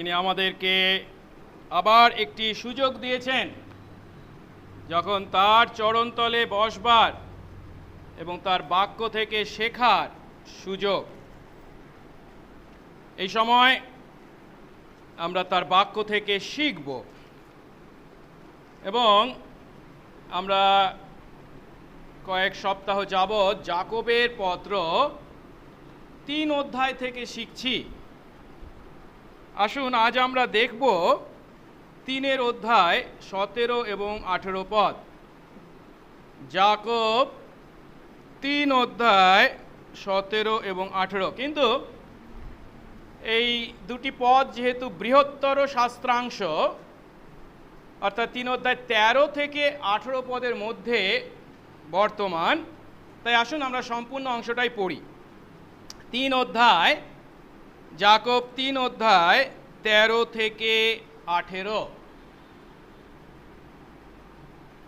তিনি আমাদেরকে আবার একটি সুযোগ দিয়েছেন, যখন তার চরণতলে বসবার এবং তার বাক্য থেকে শেখার সুযোগ। এই সময় আমরা তার বাক্য থেকে শিখব এবং আমরা কয়েক সপ্তাহ যাবৎ যাকবের পত্র ৩ অধ্যায় থেকে শিখছি। আসুন আজ আমরা দেখব ৩ অধ্যায় ১৭ এবং ১৮ পদ। যাকব ৩ অধ্যায় ১৭ এবং ১৮। কিন্তু এই দুটি পদ যেহেতু বৃহত্তর শাস্ত্রাংশ, অর্থাৎ ৩ অধ্যায় ১৩ থেকে ১৮ পদের মধ্যে বর্তমান, তাই আসুন আমরা সম্পূর্ণ অংশটাই পড়ি। ৩ অধ্যায়, যাকব ৩ অধ্যায় ১৩ থেকে ১৮।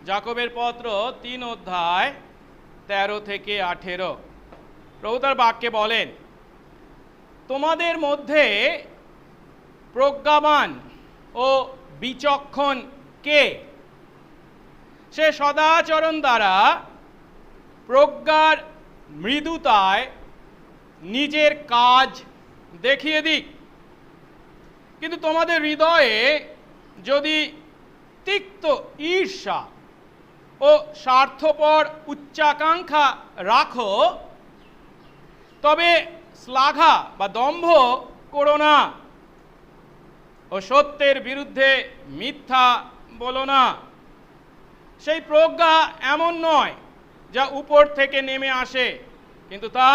যাকবের পত্র ৩ অধ্যায় ১৩ থেকে ১৮। প্রভু তার বাক্যে বলেন, তোমাদের মধ্যে প্রজ্ঞাবান ও বিচক্ষণ কে? সে সদাচরণ দ্বারা প্রজ্ঞার মৃদুতায় নিজের কাজ দেখিয়ে দিক। কিন্তু তোমাদের হৃদয়ে যদি তিক্ত ঈর্ষা ও স্বার্থপর উচ্চাকাঙ্ক্ষা রাখো, তবে শ্লাঘা বা দম্ভ করো না ও সত্যের বিরুদ্ধে মিথ্যা বলো না। সেই প্রজ্ঞা এমন নয় যা উপর থেকে নেমে আসে, কিন্তু তা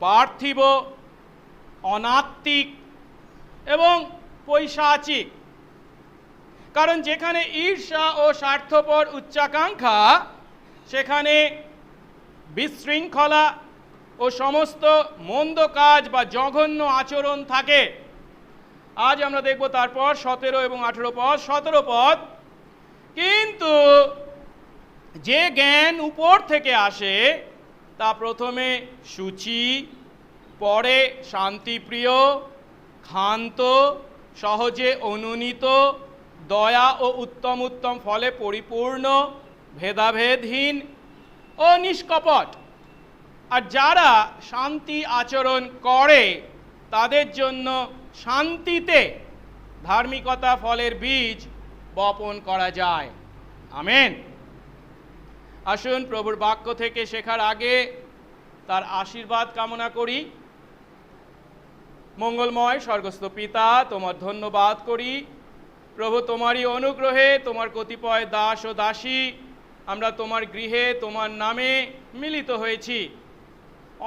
পার্থিব, অনাত্মিক এবং পৈশাচিক। কারণ যেখানে ঈর্ষা ও স্বার্থপর উচ্চাকাঙ্ক্ষা, সেখানে বিশৃঙ্খলা ও সমস্ত মন্দ কাজ বা জঘন্য আচরণ থাকে। আজ আমরা দেখব তারপর ১৭ এবং ১৮ পদ। ১৭ পদ, কিন্তু যে জ্ঞান উপর থেকে আসে তা প্রথমে সূচি, পরে শান্তিপ্রিয়, ক্ষান্ত, সহজে অনুনীত, দয়া ও উত্তম উত্তম ফলে পরিপূর্ণ, ভেদাভেদহীন ও নিষ্কপট। আর যারা শান্তি আচরণ করে তাদের জন্য শান্তিতে ধার্মিকতা ফলের বীজ বপন করা যায়। আমেন। আসুন প্রভুর বাক্য থেকে শেখার আগে তার আশীর্বাদ কামনা করি। মঙ্গলময় স্বর্গস্থ পিতা, তোমার ধন্যবাদ করি প্রভু, তোমারই অনুগ্রহে তোমার কতিপয় দাস ও দাসী আমরা তোমার গৃহে তোমার নামে মিলিত হয়েছি।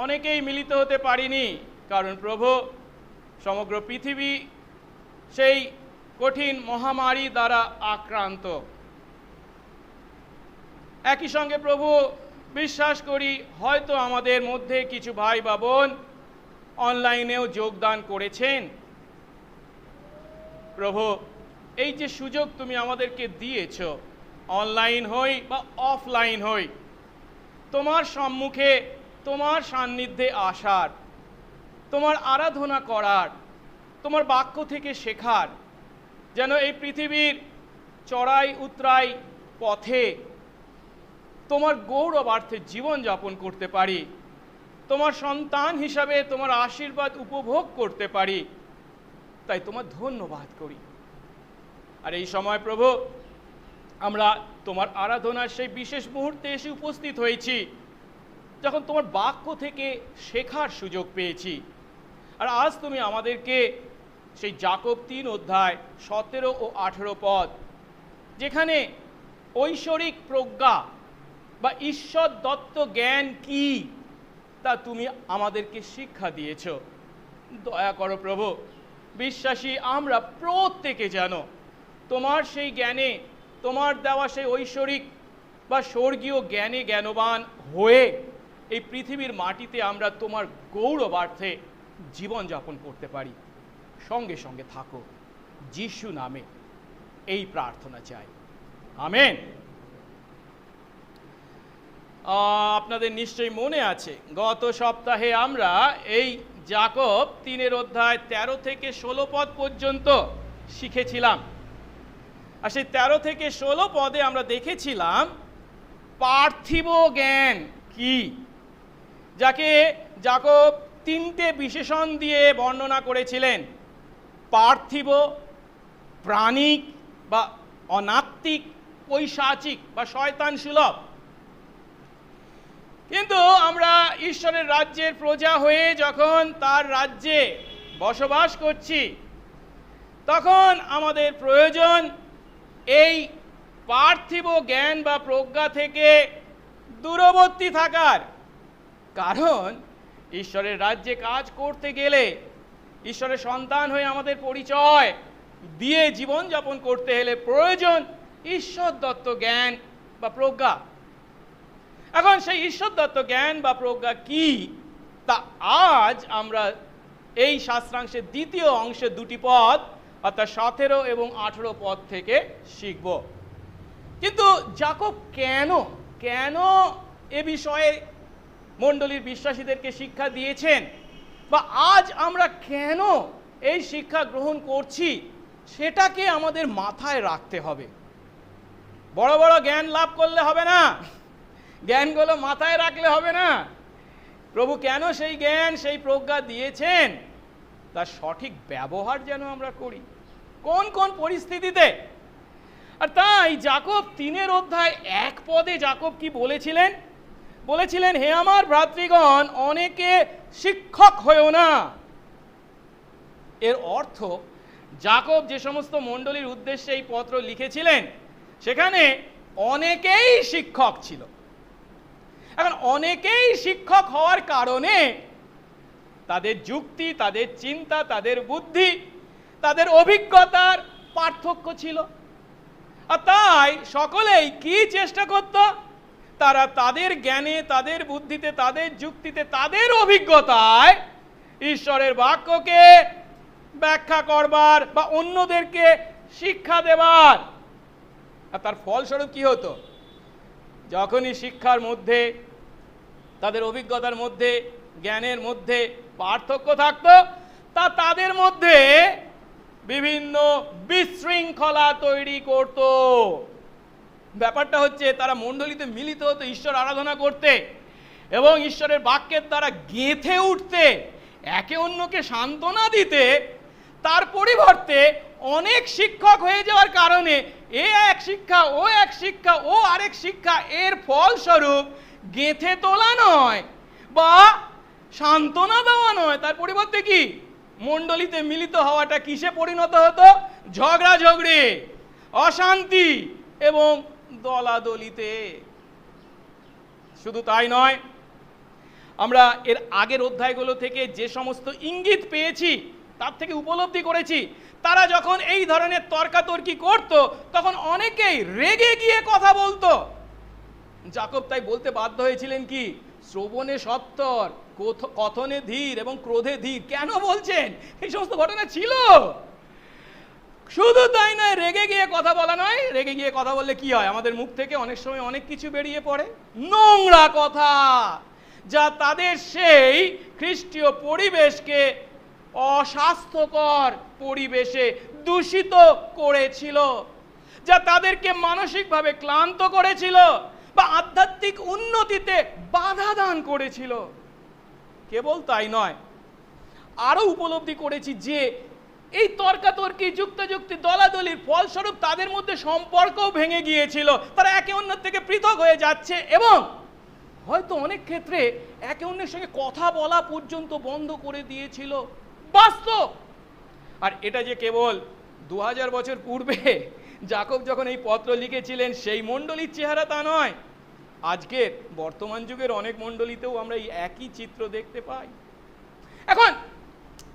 অনেকেই মিলিত হতে পারিনি, কারণ প্রভু সমগ্র পৃথিবী সেই কঠিন মহামারী দ্বারা আক্রান্ত। একই সঙ্গে প্রভু বিশ্বাস করি হয়তো আমাদের মধ্যে কিছু ভাই বা বোন অনলাইনেও যোগদান করেছেন। প্রভু, এই যে সুযোগ তুমি আমাদেরকে দিয়েছ, অনলাইন হই বা অফলাইন হই, তোমার সম্মুখে তোমার সান্নিধ্যে আসার, তোমার আরাধনা করার, তোমার বাক্য থেকে শেখার, যেন এই পৃথিবীর চড়াই উতরাই পথে তোমার গৌরবার্থে জীবনযাপন করতে পারি, তোমার সন্তান হিসাবে তোমার আশীর্বাদ উপভোগ করতে পারি, তাই তোমার ধন্যবাদ করি। আর এই সময় প্রভু আমরা তোমার আরাধনার সেই বিশেষ মুহূর্তে এসে উপস্থিত হয়েছি, যখন তোমার বাক্য থেকে শেখার সুযোগ পেয়েছি। আর আজ তুমি আমাদেরকে সেই যাকব ৩ অধ্যায় ১৭ ও ১৮ পদ, যেখানে ঐশ্বরিক প্রজ্ঞা বা ঈশ্বর দত্ত জ্ঞান কি তা তুমি আমাদেরকে শিক্ষা দিয়েছ। দয়া করো প্রভু, বিশ্বাসী আমরা প্রত্যেকে যেন তোমার সেই জ্ঞানে, তোমার দেওয়া সেই ঐশ্বরিক বা স্বর্গীয় জ্ঞানে জ্ঞানবান হয়ে এই পৃথিবীর মাটিতে আমরা তোমার গৌরবার্থে জীবনযাপন করতে পারি। সঙ্গে সঙ্গে থাকো, যিশু নামে এই প্রার্থনা চাই, আমেন। আপনাদের নিশ্চয়ই মনে আছে, গত সপ্তাহে আমরা এই যাকব 3 13 থেকে 16 পদ পর্যন্ত শিখেছিলাম। আর সেই 13 থেকে 16 পদে আমরা দেখেছিলাম পার্থিব জ্ঞান কি, যাকে যাকব 3টে বিশেষণ দিয়ে বর্ণনা করেছিলেন: পার্থিব, প্রাণিক বা অনাত্মিক, পৈশাচিক বা শয়তান সুলভ। কিন্তু আমরা ঈশ্বরের রাজ্যের প্রজা হয়ে যখন তার রাজ্যে বসবাস করছি, তখন আমাদের প্রয়োজন এই পার্থিব জ্ঞান বা প্রজ্ঞা থেকে দূরবর্তী থাকার। কারণ ঈশ্বরের রাজ্যে কাজ করতে গেলে, ঈশ্বরের সন্তান হয়ে আমাদের পরিচয় দিয়ে জীবনযাপন করতে হলে প্রয়োজন ঈশ্বর দত্ত জ্ঞান বা প্রজ্ঞা। এখন সেই ঈশ্বর দত্ত জ্ঞান বা প্রজ্ঞা কি, তা আজ আমরা এই শাস্ত্রাংশের দ্বিতীয় অংশের 2টি পদ অর্থাৎ 17 এবং 18 পদ থেকে শিখব। কিন্তু যাকব কেন এ বিষয়ে মণ্ডলীর বিশ্বাসীদেরকে শিক্ষা দিয়েছেন, বা আজ আমরা কেন এই শিক্ষা গ্রহণ করছি, সেটাকে আমাদের মাথায় রাখতে হবে। বড় বড় জ্ঞান লাভ করলে হবে না, জ্ঞানগুলো মাথায় রাখলে হবে না। প্রভু কেন সেই জ্ঞান, সেই প্রজ্ঞা দিয়েছেন, তার সঠিক ব্যবহার যেন আমরা করি কোন কোন পরিস্থিতিতে। আর তাই যাকব 3 পদে যাকব কি বলেছিলেন? বলেছিলেন, হে আমার ভ্রাতৃগণ, অনেকে শিক্ষক হয়েও না। এর অর্থ যাকব যে সমস্ত মণ্ডলীর উদ্দেশ্যে এই পত্র লিখেছিলেন, সেখানে অনেকেই শিক্ষক ছিল। এখন অনেকেই শিক্ষক হওয়ার কারণে তাদের যুক্তি, তাদের চিন্তা, তাদের বুদ্ধি, তাদের অভিজ্ঞতার পার্থক্য ছিল। আর তাই সকলেই কি চেষ্টা করত? তারা তাদের জ্ঞানে, তাদের বুদ্ধিতে, তাদের যুক্তিতে, তাদের অভিজ্ঞতায় ঈশ্বরের বাক্যকে ব্যাখ্যা করবার বা অন্যদেরকে শিক্ষা দেবার। আর তার ফলস্বরূপ কি হতো? যখনই শিক্ষার মধ্যে, তাদের অভিজ্ঞতার মধ্যে, জ্ঞানের মধ্যে পার্থক্য থাকতো, তা তাদের মধ্যে বিভিন্ন বিশৃঙ্খলা তৈরি করত। ব্যাপারটা হচ্ছে, তারা মণ্ডলীতে মিলিত হতো ঈশ্বর আরাধনা করতে এবং ঈশ্বরের বাক্যের দ্বারা গেঁথে উঠতে, একে অন্যকে সান্ত্বনা দিতে। তার পরিবর্তে অনেক শিক্ষক হয়ে যাওয়ার কারণে এ এক শিক্ষা, ও এক শিক্ষা, ও আরেক শিক্ষা, এর ফলস্বরূপ গেঁথে তোলা নয় বা সান্ত্বনা দেওয়া নয়, তার পরিবর্তে কি মণ্ডলীতে মিলিত হওয়াটা কিসে পরিণত হতো? ঝগড়াঝগড়ি, অশান্তি এবং দলাদলিতে। শুধু তাই নয়, আমরা এর আগের অধ্যায়গুলো থেকে যে সমস্ত ইঙ্গিত পেয়েছি, তার থেকে উপলব্ধি করেছি, তারা যখন এই ধরনের তর্কাতর্কি করত, তখন অনেকেই রেগে গিয়ে কথা বলতো। যাকব তাই বলতে বাধ্য হয়েছিলেন কি, শ্রবণে সত্বর, কথনে ধীর এবং ক্রোধে ধীর। কেন বলছেন? এই সমস্ত ঘটনা ছিল। শুধু তাই নয়, রেগে গিয়ে কথা বলা নয়। রেগে গিয়ে কথা বললে কি হয়? আমাদের মুখ থেকে অনেক সময় অনেক কিছু বেরিয়ে পড়ে, নোংরা কথা, যা তাদের সেই খ্রিস্টীয় পরিবেশকে অস্বাস্থ্যকর পরিবেশে দূষিত করেছিল, যা তাদেরকে মানসিকভাবে ক্লান্ত করেছিল বা আধ্যাত্মিক উন্নতিতে বাধা দান করেছিল। কেবল তাই নয়, আরো উপলব্ধি করেছি যে এই তর্কাতর্কি, যুক্তাযুক্তি, দলাদলির ফলস্বরূপ তাদের মধ্যে সম্পর্কও ভেঙে গিয়েছিল। তারা একে অন্যের থেকে পৃথক হয়ে যাচ্ছে এবং হয়তো অনেক ক্ষেত্রে একে অন্যের সঙ্গে কথা বলা পর্যন্ত বন্ধ করে দিয়েছিল। বাস্তব। আর এটা যে কেবল 2000 বছর পূর্বে যাকব যখন এই পত্র লিখেছিলেন সেই মণ্ডলীর চেহারা, তা নয়। আজকের বর্তমান যুগের অনেক মণ্ডলীতেও আমরা এই একই চিত্র দেখতে পাই। এখন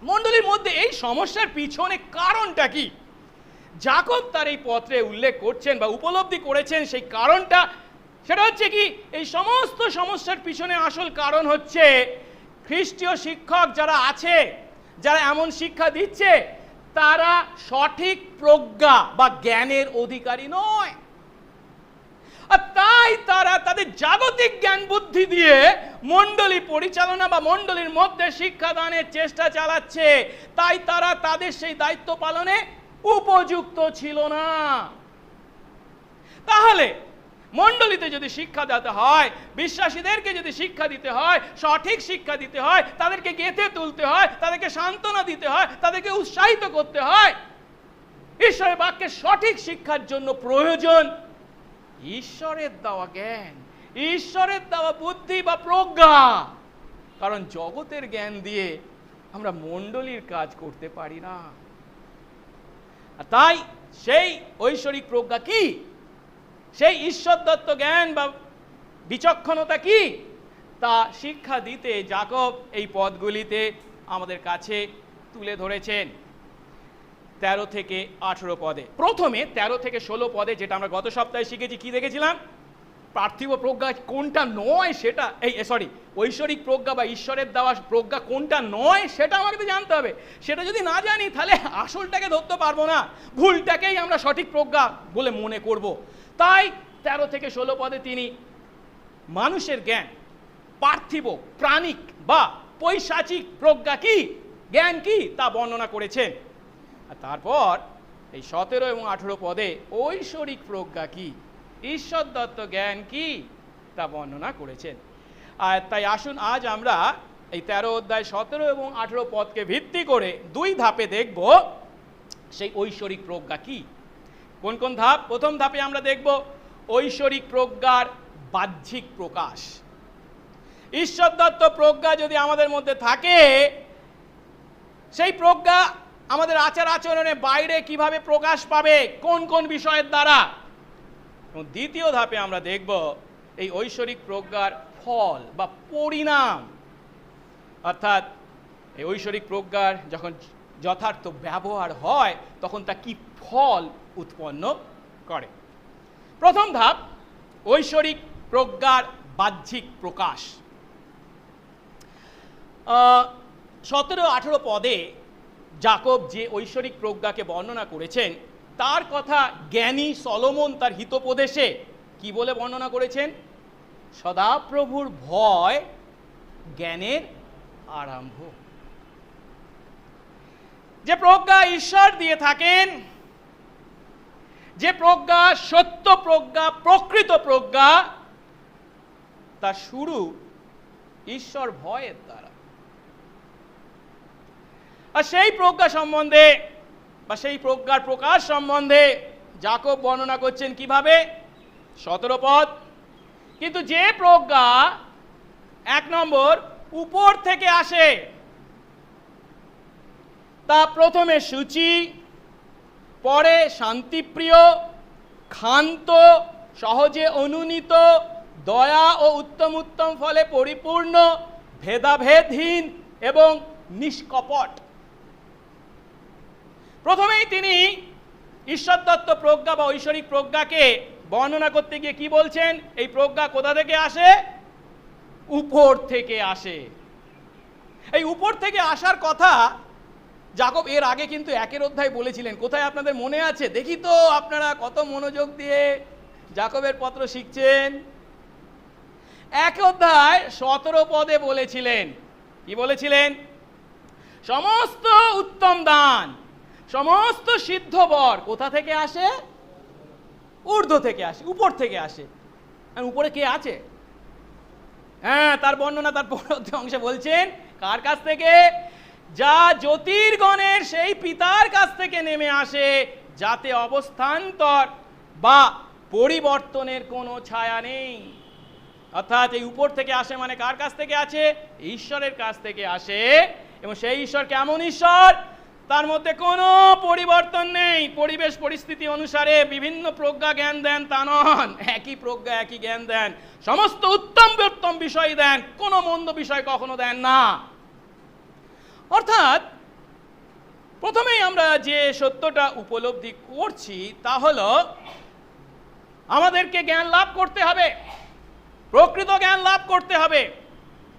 মণ্ডলীর মধ্যে এই সমস্যার পিছনে কারণটা কি? যাকব তার এই পত্রে উল্লেখ করছেন বা উপলব্ধি করেছেন সেই কারণটা। সেটা হচ্ছে কি, এই সমস্ত সমস্যার পিছনে আসল কারণ হচ্ছে খ্রিস্টীয় শিক্ষক যারা আছে, যারা এমন শিক্ষা দিচ্ছে, তারা সঠিক প্রজ্ঞা বা জ্ঞানের অধিকারী নয়। আর তাই তারা তাদের জাগতিক জ্ঞান বুদ্ধি দিয়ে মণ্ডলী পরিচালনা বা মণ্ডলীর মধ্যে শিক্ষাদানের চেষ্টা চালাচ্ছে, তাই তারা তাদের সেই দায়িত্ব পালনে উপযুক্ত ছিল না। তাহলে মণ্ডলীতে যদি শিক্ষা দিতে হয়, বিশ্বাসীদেরকে যদি শিক্ষা দিতে হয়, সঠিক শিক্ষা দিতে হয়, তাদেরকে গেঁথে তুলতে হয়, তাদেরকে সান্ত্বনা দিতে হয়, তাদেরকে উৎসাহিত করতে হয়, ঈশ্বরের বাক্যের সঠিক শিক্ষার জন্য প্রয়োজন ঈশ্বরের দেওয়া জ্ঞান, ঈশ্বরের দেওয়া বুদ্ধি বা প্রজ্ঞা। কারণ জগতের জ্ঞান দিয়ে আমরা মণ্ডলীর কাজ করতে পারি না। তাই সেই ঐশ্বরিক প্রজ্ঞা কি, সেই ঈশ্বর দত্ত জ্ঞান বা বিচক্ষণতা কি, তা শিক্ষা দিতে যাকব এই পদগুলিতে আমাদের কাছে তুলে ধরেছেন 13 থেকে 18 পদে। প্রথমে 13 থেকে 16 পদে যেটা আমরা গত সপ্তাহে শিখেছি, কি দেখেছিলাম? পার্থিব প্রজ্ঞা কোনটা নয় সেটা, ঐশ্বরিক প্রজ্ঞা বা ঈশ্বরের দেওয়া প্রজ্ঞা কোনটা নয় সেটা আমাকে জানতে হবে। সেটা যদি না জানি তাহলে আসলটাকে ধরতে পারবো না, ভুলটাকেই আমরা সঠিক প্রজ্ঞা বলে মনে করব। তাই 13 থেকে 16 পদে তিনি মানুষের জ্ঞান, পার্থিব, প্রাণিক বা পৈশাচিক প্রজ্ঞা কি, জ্ঞান কি, তা বর্ণনা করেছেন। আর তারপর এই 17 এবং 18 পদে ঐশ্বরিক প্রজ্ঞা কি, ঈশ্বর দত্ত জ্ঞান কি, তা বর্ণনা করেছেন। আর তাই আসুন আজ আমরা এই 13 অধ্যায় 17 এবং 18 পদকে ভিত্তি করে 2 ধাপে দেখব সেই ঐশ্বরিক প্রজ্ঞা কি। কোন কোন ধাপ? প্রথম ধাপে আমরা দেখব ঐশ্বরিক প্রজ্ঞার বাহ্যিক প্রকাশ। ঈশ্বর দত্ত প্রজ্ঞা যদি আমাদের মধ্যে থাকে, সেই প্রজ্ঞা আমাদের আচার আচরণে বাইরে কিভাবে প্রকাশ পাবে, কোন কোন বিষয়ের দ্বারা। এবং দ্বিতীয় ধাপে আমরা দেখব এই ঐশ্বরিক প্রজ্ঞার ফল বা পরিণাম, অর্থাৎ এই ঐশ্বরিক প্রজ্ঞার যখন যথার্থ ব্যবহার হয় তখন তা কি ফল উৎপন্ন করে। প্রথম ধাপ ঐশ্বরিক প্রজ্ঞার বাহ্যিক প্রকাশ। 17-18 পদে যাকব যে ঐশ্বরিক প্রজ্ঞাকে বর্ণনা করেছেন তার কথা জ্ঞানী সলোমন তার হিতোপদেশে কি বলে বর্ণনা করেছেন? সদাপ্রভুর ভয় জ্ঞানের আরম্ভ। যে প্রজ্ঞা ঈশ্বর দিয়ে থাকেন, যে প্রজ্ঞা সত্য প্রজ্ঞা, প্রকৃত প্রজ্ঞা, তার শুরু ঈশ্বর ভয়ের দ্বারা। আর সেই প্রজ্ঞা সম্বন্ধে বা সেই প্রজ্ঞার প্রকাশ সম্বন্ধে যাকব বর্ণনা করছেন কিভাবে? 17 পদ। কিন্তু যে প্রজ্ঞা 1 নম্বর উপর থেকে আসে, তা প্রথমে সূচি, পরে শান্তিপ্রিয়, ক্ষান্ত, সহজে অনুনীত, দয়া ও উত্তম উত্তম ফলে পরিপূর্ণ, ভেদাভেদহীন এবং নিষ্কপট। প্রথমেই তিনি ঈশ্বর দত্ত প্রজ্ঞা বা ঐশ্বরিক প্রজ্ঞাকে বর্ণনা করতে গিয়ে কি বলছেন? এই প্রজ্ঞা কোথা থেকে আসে? উপর থেকে আসে। এই উপর থেকে আসার কথা যাকব এর আগে কিন্তু 1 অধ্যায় বলেছিলেন। কোথায় আপনাদের মনে আছে? দেখি তো আপনারা কত মনোযোগ দিয়ে যাকবের পত্র শিখছেন। 1 অধ্যায় 17 পদে বলেছিলেন, কি বলেছিলেন? সমস্ত উত্তম দান, সমস্ত সিদ্ধ বর কোথা থেকে আসে? ঊর্ধ্ব থেকে আসে, উপর থেকে আসে। আর উপরে কে আছে? হ্যাঁ, তার বর্ণনা তার পরবর্তী অংশে বলছেন। কার কাছ থেকে? যা জ্যোতির্গণের সেই পিতার কাছ থেকে নেমে আসে, যাতে অবস্থান্তর বা পরিবর্তনের কোনো ছায়া নেই। অর্থাৎ এই উপর থেকে আসে মানে কার কাছ থেকে আছে? ঈশ্বরের কাছ থেকে আসে। এবং সেই ঈশ্বর কেমন ঈশ্বর? তার মধ্যে কোনো পরিবর্তন নেই। পরিবেশ পরিস্থিতি অনুসারে বিভিন্ন প্রজ্ঞা জ্ঞান দেন তা নন, একই প্রজ্ঞা একই জ্ঞান দেন। সমস্ত উত্তম উত্তম বিষয় দেন, কোনো মন্দ বিষয় কখনো দেন না। অর্থাৎ প্রথমেই আমরা যে সত্যটা উপলব্ধি করছি তা হলো আমাদেরকে জ্ঞান লাভ করতে হবে, প্রকৃত জ্ঞান লাভ করতে হবে।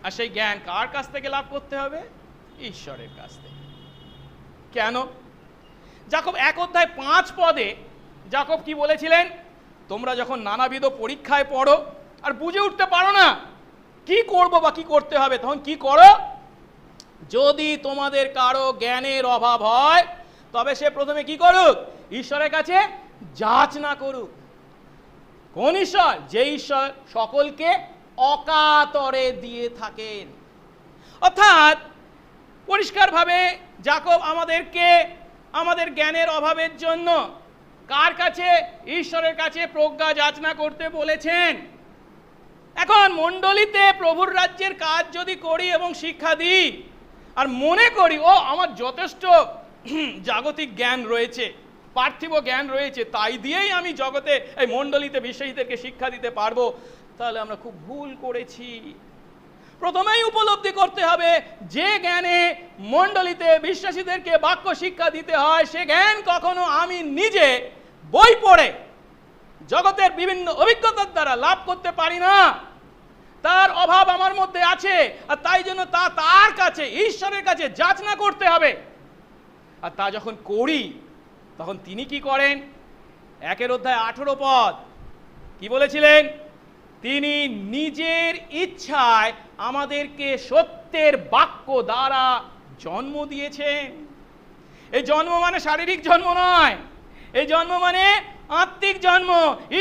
আর সেই জ্ঞান কার কাছ থেকে লাভ করতে হবে? ঈশ্বরের কাছ থেকে। কেন? যাকব 1 অধ্যায় 5 পদে যাকব কি বলেছিলেন? তোমরা যখন নানাবিধ পরীক্ষায় পড়ো আর বুঝে উঠতে পারো না কি করব বা কি করতে হবে, তখন কি করো? যদি তোমাদের কারো জ্ঞানের অভাব হয় তবে সে প্রথমে কি করুক? ঈশ্বরের কাছে যাচনা করুক। কোন ঈশ্বর? যে ঈশ্বর সকলকে অকাতরে দিয়ে থাকেন। অর্থাৎ পরিষ্কারভাবে যাকব আমাদেরকে আমাদের জ্ঞানের অভাবের জন্য কার কাছে? ঈশ্বরের কাছে প্রজ্ঞা যাচনা করতে বলেছেন। এখন মণ্ডলীতে প্রভুর রাজ্যের কাজ যদি করি এবং শিক্ষা দিই আর মনে করি ও আমার যথেষ্ট জাগতিক জ্ঞান রয়েছে, পার্থিব জ্ঞান রয়েছে, তাই দিয়েই আমি জগতে এই মণ্ডলীতে বিশ্বাসীদেরকে শিক্ষা দিতে পারবো, তাহলে আমরা খুব ভুল করেছি। প্রথমেই উপলব্ধি করতে হবে যে জ্ঞানে মণ্ডলীতে বিশ্বাসীদেরকে বাক্য শিক্ষা দিতে হয় সে জ্ঞান কখনো আমি নিজে বই পড়ে জগতের বিভিন্ন অভিজ্ঞতার দ্বারা লাভ করতে পারি না। তার অভাব আমার মধ্যে আছে, আর তাই জন্য তার কাছে, ঈশ্বরের কাছে যাচনা করতে হবে। আর তা যখন করি তখন তিনি কি করেন? 1 অধ্যায় 18 পদ কি বলেছিলেন? তিনি নিজের ইচ্ছায় আমাদেরকে সত্যের বাক্য দ্বারা জন্ম দিয়েছেন। এই জন্ম মানে শারীরিক জন্ম নয়, এই জন্ম মানে আত্মিক জন্ম।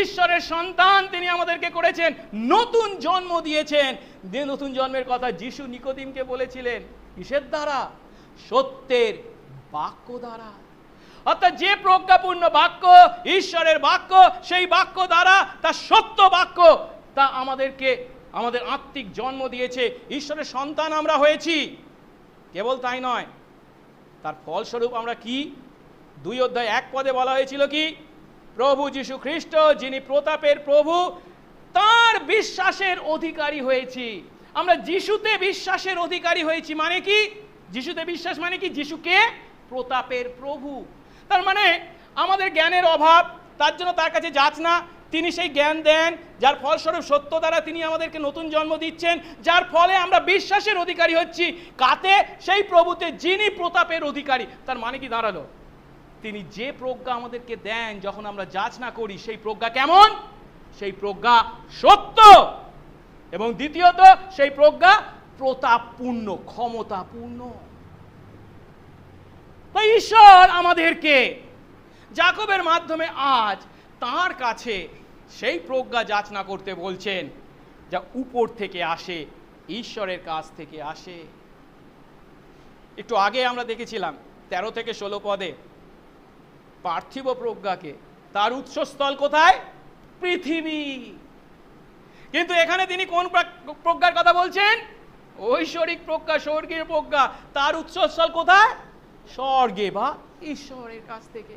ঈশ্বরের সন্তান তিনি আমাদেরকে করেছেন, নতুন জন্ম দিয়েছেন। যে নতুন জন্মের কথা যিশু নিকোদিমকে বলেছিলেন, কিসের দ্বারা? সত্যের বাক্য দ্বারা। অর্থাৎ যে প্রজ্ঞাপূর্ণ বাক্য ঈশ্বরের বাক্য, সেই বাক্য দ্বারা, তা সত্য বাক্য, তা আমাদেরকে আমাদের আত্মিক জন্ম দিয়েছে। ঈশ্বরের সন্তান আমরা হয়েছি। কেবল তাই নয়, তার ফলস্বরূপ আমরা কি? 2 অধ্যায় 1 পদে বলা হয়েছিল কি? প্রভু যীশু খ্রিস্ট যিনি প্রতাপের প্রভু, তার বিশ্বাসের অধিকারী হয়েছি। আমরা যিশুতে বিশ্বাসের অধিকারী হয়েছি। মানে কি? যিশুতে বিশ্বাস মানে কি? যিশুকে প্রতাপের প্রভু। তার মানে আমাদের জ্ঞানের অভাব, তার জন্য তার কাছে যাচনা, তিনি সেই জ্ঞান দেন, যার ফলস্বরূপ সত্য দ্বারা তিনি আমাদেরকে নতুন জন্ম দিচ্ছেন, যার ফলে আমরা বিশ্বাসের অধিকারী হচ্ছি। কাতে? সেই প্রভুতে যিনি প্রতাপের অধিকারী। তার মানে কি দাঁড়ালো? তিনি যে প্রজ্ঞা আমাদেরকে দেন যখন আমরা যাচনা করি, সেই প্রজ্ঞা কেমন? সেই প্রজ্ঞা সত্য, এবং দ্বিতীয়ত সেই প্রজ্ঞা প্রতাপপূর্ণ, ক্ষমতাপূর্ণ। তাই ঈশ্বর আমাদেরকে যাকবের মাধ্যমে আজ তার কাছে সেই প্রজ্ঞা যাচনা করতে বলছেন যা উপর থেকে আসে, ঈশ্বরের কাছ থেকে আসে। একটু আগে আমরা দেখেছিলাম 13 থেকে 16 পদে পার্থিব প্রজ্ঞাকে, তার উৎসস্থল কোথায়? পৃথিবী। কিন্তু এখানে তিনি কোন প্রজ্ঞার কথা বলছেন? ঐশ্বরিক প্রজ্ঞা, স্বর্গীয় প্রজ্ঞা। তার উৎসস্থল কোথায়? স্বর্গে বা ঈশ্বরের কাছ থেকে।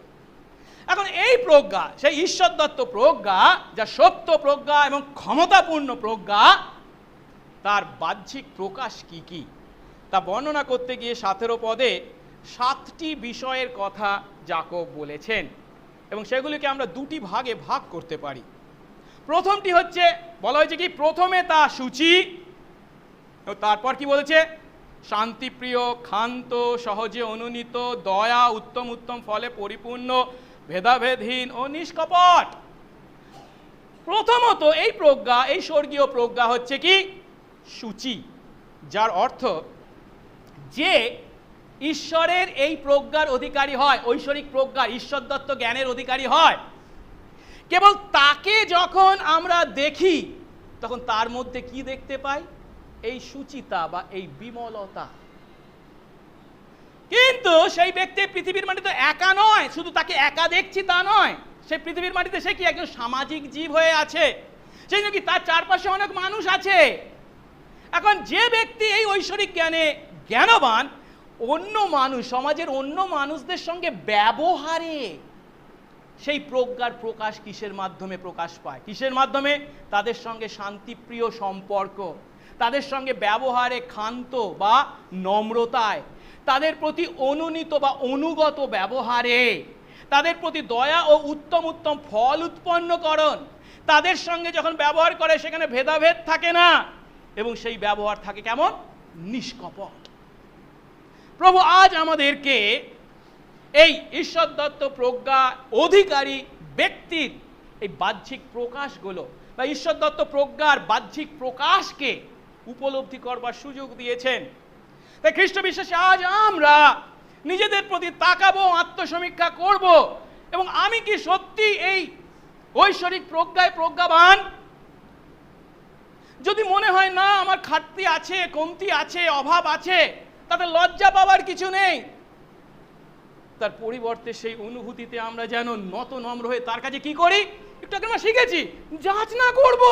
এখন এই প্রজ্ঞা, সেই ঈশ্বর দত্ত প্রজ্ঞা, যা সত্য প্রজ্ঞা এবং ক্ষমতাপূর্ণ প্রজ্ঞা, তার বাহ্যিক প্রকাশ কি কি তা বর্ণনা করতে গিয়ে 17 পদে 7টি বিষয়ের কথা যাকব বলেছেন, এবং সেগুলিকে আমরা 2টি ভাগে ভাগ করতে পারি। প্রথমটি হচ্ছে, বলা হয়েছে কি? প্রথমে তা সূচি, তারপর কি বলেছে? শান্তিপ্রিয়, ক্ষান্ত, সহজে অনুনীত, দয়া, উত্তম উত্তম ফলে পরিপূর্ণ, ভেদাভেদহীন ও নিষ্কপট। প্রথমত এই প্রজ্ঞা, এই স্বর্গীয় প্রজ্ঞা হচ্ছে কি? সূচি, যার অর্থ যে ঈশ্বরের এই প্রজ্ঞার অধিকারী হয়, ঐশ্বরিক প্রজ্ঞার, ঈশ্বর দত্ত জ্ঞানের অধিকারী হয়, কেবল তাকে যখন আমরা দেখি তখন তার মধ্যে কি দেখতে পাই? এই সুচিতা বা এই বিমলতা। কিন্তু সেই ব্যক্তি পৃথিবীর মাটিতে একা নয়, শুধু তাকে একা দেখছি তা নয়, সেই পৃথিবীর মাটিতে সে কি একজন সামাজিক জীব হয়ে আছে, সেই জন্য কি তার চারপাশে অনেক মানুষ আছে। এখন যে ব্যক্তি এই ঐশ্বরিক জ্ঞানে জ্ঞানবান, অন্য মানুষ, সমাজের অন্য মানুষদের সঙ্গে ব্যবহারে সেই প্রজ্ঞার প্রকাশ কিসের মাধ্যমে প্রকাশ পায়? কিসের মাধ্যমে? তাদের সঙ্গে শান্তিপ্রিয় সম্পর্ক, তাদের সঙ্গে ব্যবহারে ক্ষান্ত বা নম্রতায়, তাদের প্রতি অনুনীত বা অনুগত ব্যবহারে, তাদের প্রতি দয়া ও উত্তম উত্তম ফল উৎপন্নকরণ। তাদের সঙ্গে যখন ব্যবহার করে সেখানে ভেদাভেদ থাকে না, এবং সেই ব্যবহার থাকে কেমন? নিষ্কপট। প্রভু আজ আমাদেরকে এই ঈশ্বর দত্ত প্রজ্ঞা অধিকারী ব্যক্তির এই বাহ্যিক প্রকাশগুলো বা ঈশ্বর দত্ত প্রজ্ঞার বাহ্যিক প্রকাশকে উপলব্ধি করবার সুযোগ দিয়েছেন। তাই খ্রিস্ট বিশ্বাসে আজ আমরা নিজেদের প্রতি তাকাবো, আত্মসমীক্ষা করব, এবং আমি কি সত্যি এই ঐশ্বরিক প্রজ্ঞায় প্রজ্ঞাবান? যদি মনে হয় না আমার ঘাটতি আছে, কমতি আছে, অভাব আছে, তাতে লজ্জা পাওয়ার কিছু নেই। তার পরিবর্তে সেই অনুভূতিতে আমরা যেন নত নম্র হয়ে তার কাছে কি করি, একটু আগে আমরা শিখেছি, যাচনা করব।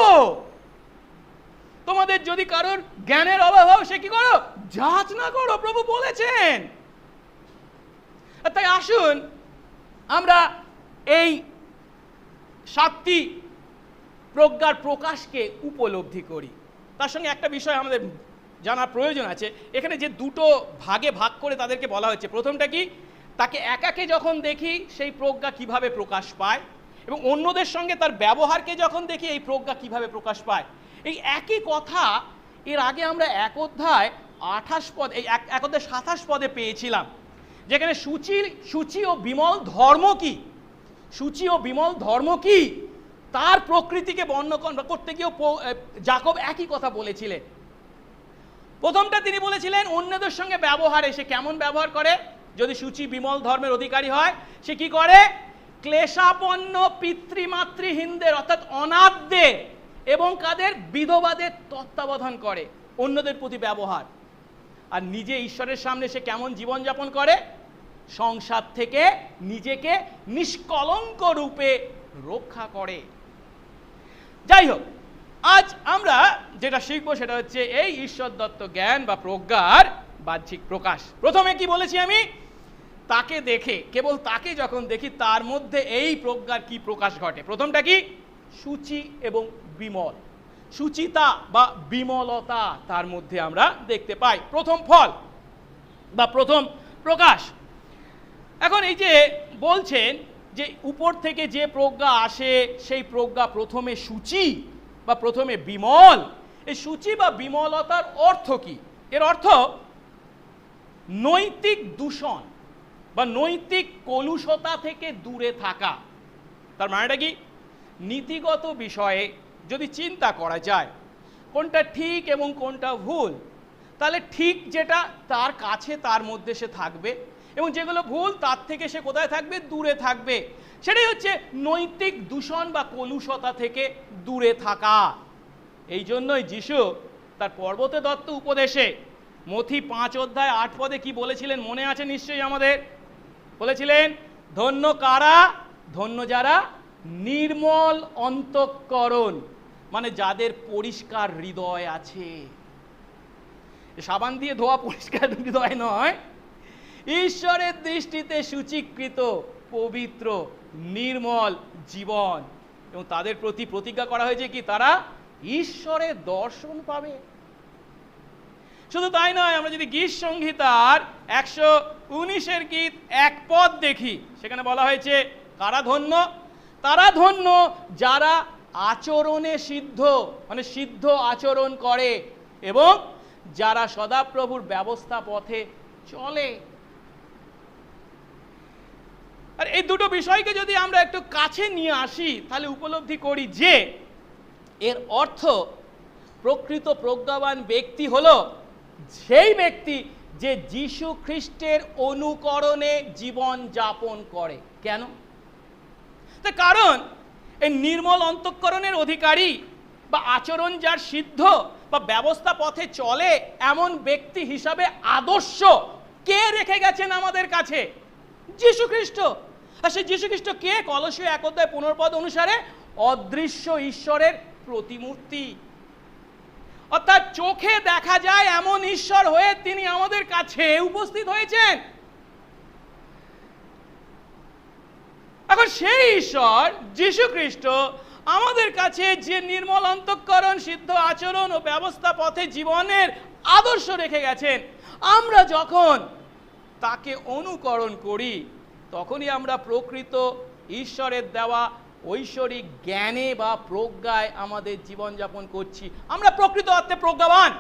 তোমাদের যদি কারোর জ্ঞানের অভাব হয়, সে কি করো, যাচনা করো, প্রভু বলেছেন। তাই আসুন আমরা এই 7টি প্রজ্ঞার প্রকাশকে উপলব্ধি করি। তার সঙ্গে একটা বিষয় আমাদের জানার প্রয়োজন আছে। এখানে যে দুটো ভাগে ভাগ করে তাদেরকে বলা হচ্ছে, প্রথমটা কি, তাকে একাকে যখন দেখি সেই প্রজ্ঞা কিভাবে প্রকাশ পায়, এবং অন্যদের সঙ্গে তার ব্যবহারকে যখন দেখি এই প্রজ্ঞা কিভাবে প্রকাশ পায়। এই একই কথা এর আগে আমরা 1 অধ্যায় 28 পদ, এই 1 অধ্যায় 27 পদে পেয়েছিলাম, যেখানে সূচি ও বিমল ধর্ম কি, সূচি ও বিমল ধর্ম কি, তার প্রকৃতিকে বর্ণনা করতে গিয়েও যাকব একই কথা বলেছিলেন। প্রথমটা তিনি বলেছিলেন অন্যদের সঙ্গে ব্যবহারে সে কেমন ব্যবহার করে। যদি সূচি বিমল ধর্মের অধিকারী হয়, সে কি করে, ক্লেশাপন্ন পিতৃমাতৃহীনদের অর্থাৎ অনাথদের এবং কাদের, বিধবাদের তত্ত্বাবধান করে, অন্যদের প্রতি ব্যবহার। আর নিজে ঈশ্বরের সামনে সে কেমন জীবনযাপন করে, সংসার থেকে নিজেকে নিষ্কলঙ্ক রূপে রক্ষা করে। যাই হোক, আজ আমরা যেটা শিখবো সেটা হচ্ছে এই ঈশ্বর দত্ত জ্ঞান বা প্রজ্ঞার বাহ্যিক প্রকাশ। প্রথমে কি বলেছি আমি, তাকে দেখে, কেবল তাকে যখন দেখি তার মধ্যে এই প্রজ্ঞার কি প্রকাশ ঘটে। প্রথমটা কি, সূচি এবং বিমল, সুচিতা বা বিমলতা তার মধ্যে আমরা দেখতে পাই, প্রথম ফল বা প্রথম প্রকাশ। এখন এই যে বলছেন যে উপর থেকে যে প্রজ্ঞা আসে সেই প্রজ্ঞা প্রথমে সূচি বা প্রথমে বিমল। এই সূচি বা বিমলতার অর্থ কি? এর অর্থ নৈতিক দূষণ বা নৈতিক কলুষতা থেকে দূরে থাকা। তার মানেটা কি, নীতিগত বিষয়ে যদি চিন্তা করা যায় কোনটা ঠিক এবং কোনটা ভুল, তাহলে ঠিক যেটা তার কাছে তার মধ্যে সে থাকবে, এবং যেগুলো ভুল তার থেকে সে কোথায় থাকবে, দূরে থাকবে। সেটাই হচ্ছে নৈতিক দূষণ বা কলুষতা থেকে দূরে থাকা। এই জন্যই যিশু তার পর্বতে দত্ত উপদেশে মথি 5 অধ্যায় 8 পদে কি বলেছিলেন, মনে আছে নিশ্চয়ই আমাদের? বলেছিলেন, ধন্য কারা, ধন্য যারা নির্মল অন্তঃকরণ, মানে যাদের পরিষ্কার হৃদয় আছে। সাবান দিয়ে ধোয়া পরিষ্কার হৃদয় নয়, ঈশ্বরের দৃষ্টিতে সূচীকৃত, পবিত্র, নির্মল জীবন। এবং তাদের প্রতি প্রতিজ্ঞা করা হয়েছে কি, তারা ঈশ্বরের দর্শন পাবে। শুধু তাই নয়, আমরা যদি গীত সংহিতার 119 গীত 1 পদ দেখি, সেখানে বলা হয়েছে কারা ধন্য, তারা ধন্য যারা আচরণে সিদ্ধ, মানে সিদ্ধ আচরণ করে, এবং যারা সদাপ্রভুর ব্যবস্থা পথে চলে। আর এই দুটো বিষয়কে যদি আমরা একটু কাছে নিয়ে আসি, তাহলে উপলব্ধি করি যে এর অর্থ প্রকৃত প্রজ্ঞাবান ব্যক্তি হলো সেই ব্যক্তি যে যীশু খ্রিস্টের অনুকরণে জীবন যাপন করে। কেন? কারণ এই নির্মল অন্তঃকরণের অধিকারী বা আচরণ যার সিদ্ধ বা ব্যবস্থা পথে চলে, এমন ব্যক্তি হিসাবে আদর্শ কে রেখে গেছেন আমাদের কাছে? যীশু খ্রিস্ট। আর সেই যীশু খ্রিস্ট কে? কলসীয় 1 অধ্যায় 15 পদ অনুসারে অদৃশ্য ঈশ্বরের প্রতিমূর্তি। অর্থাৎ চোখে দেখা যায় এমন ঈশ্বর হয়ে তিনি আমাদের কাছে উপস্থিত হয়েছেন। এখন সেই ঈশ্বর যীশু খ্রিস্ট আমাদের কাছে যে নির্মল অন্তঃকরণ, সিদ্ধ আচরণ ও ব্যবস্থা পথে জীবনের আদর্শ রেখে গেছেন, আমরা যখন তাকে অনুকরণ করি তখনই আমরা প্রকৃত ঈশ্বরের দেওয়া ঐশ্বরিক জ্ঞানে বা প্রজ্ঞায় আমাদের জীবনযাপন করছি। আমরা প্রকৃত অর্থে প্রজ্ঞাবান,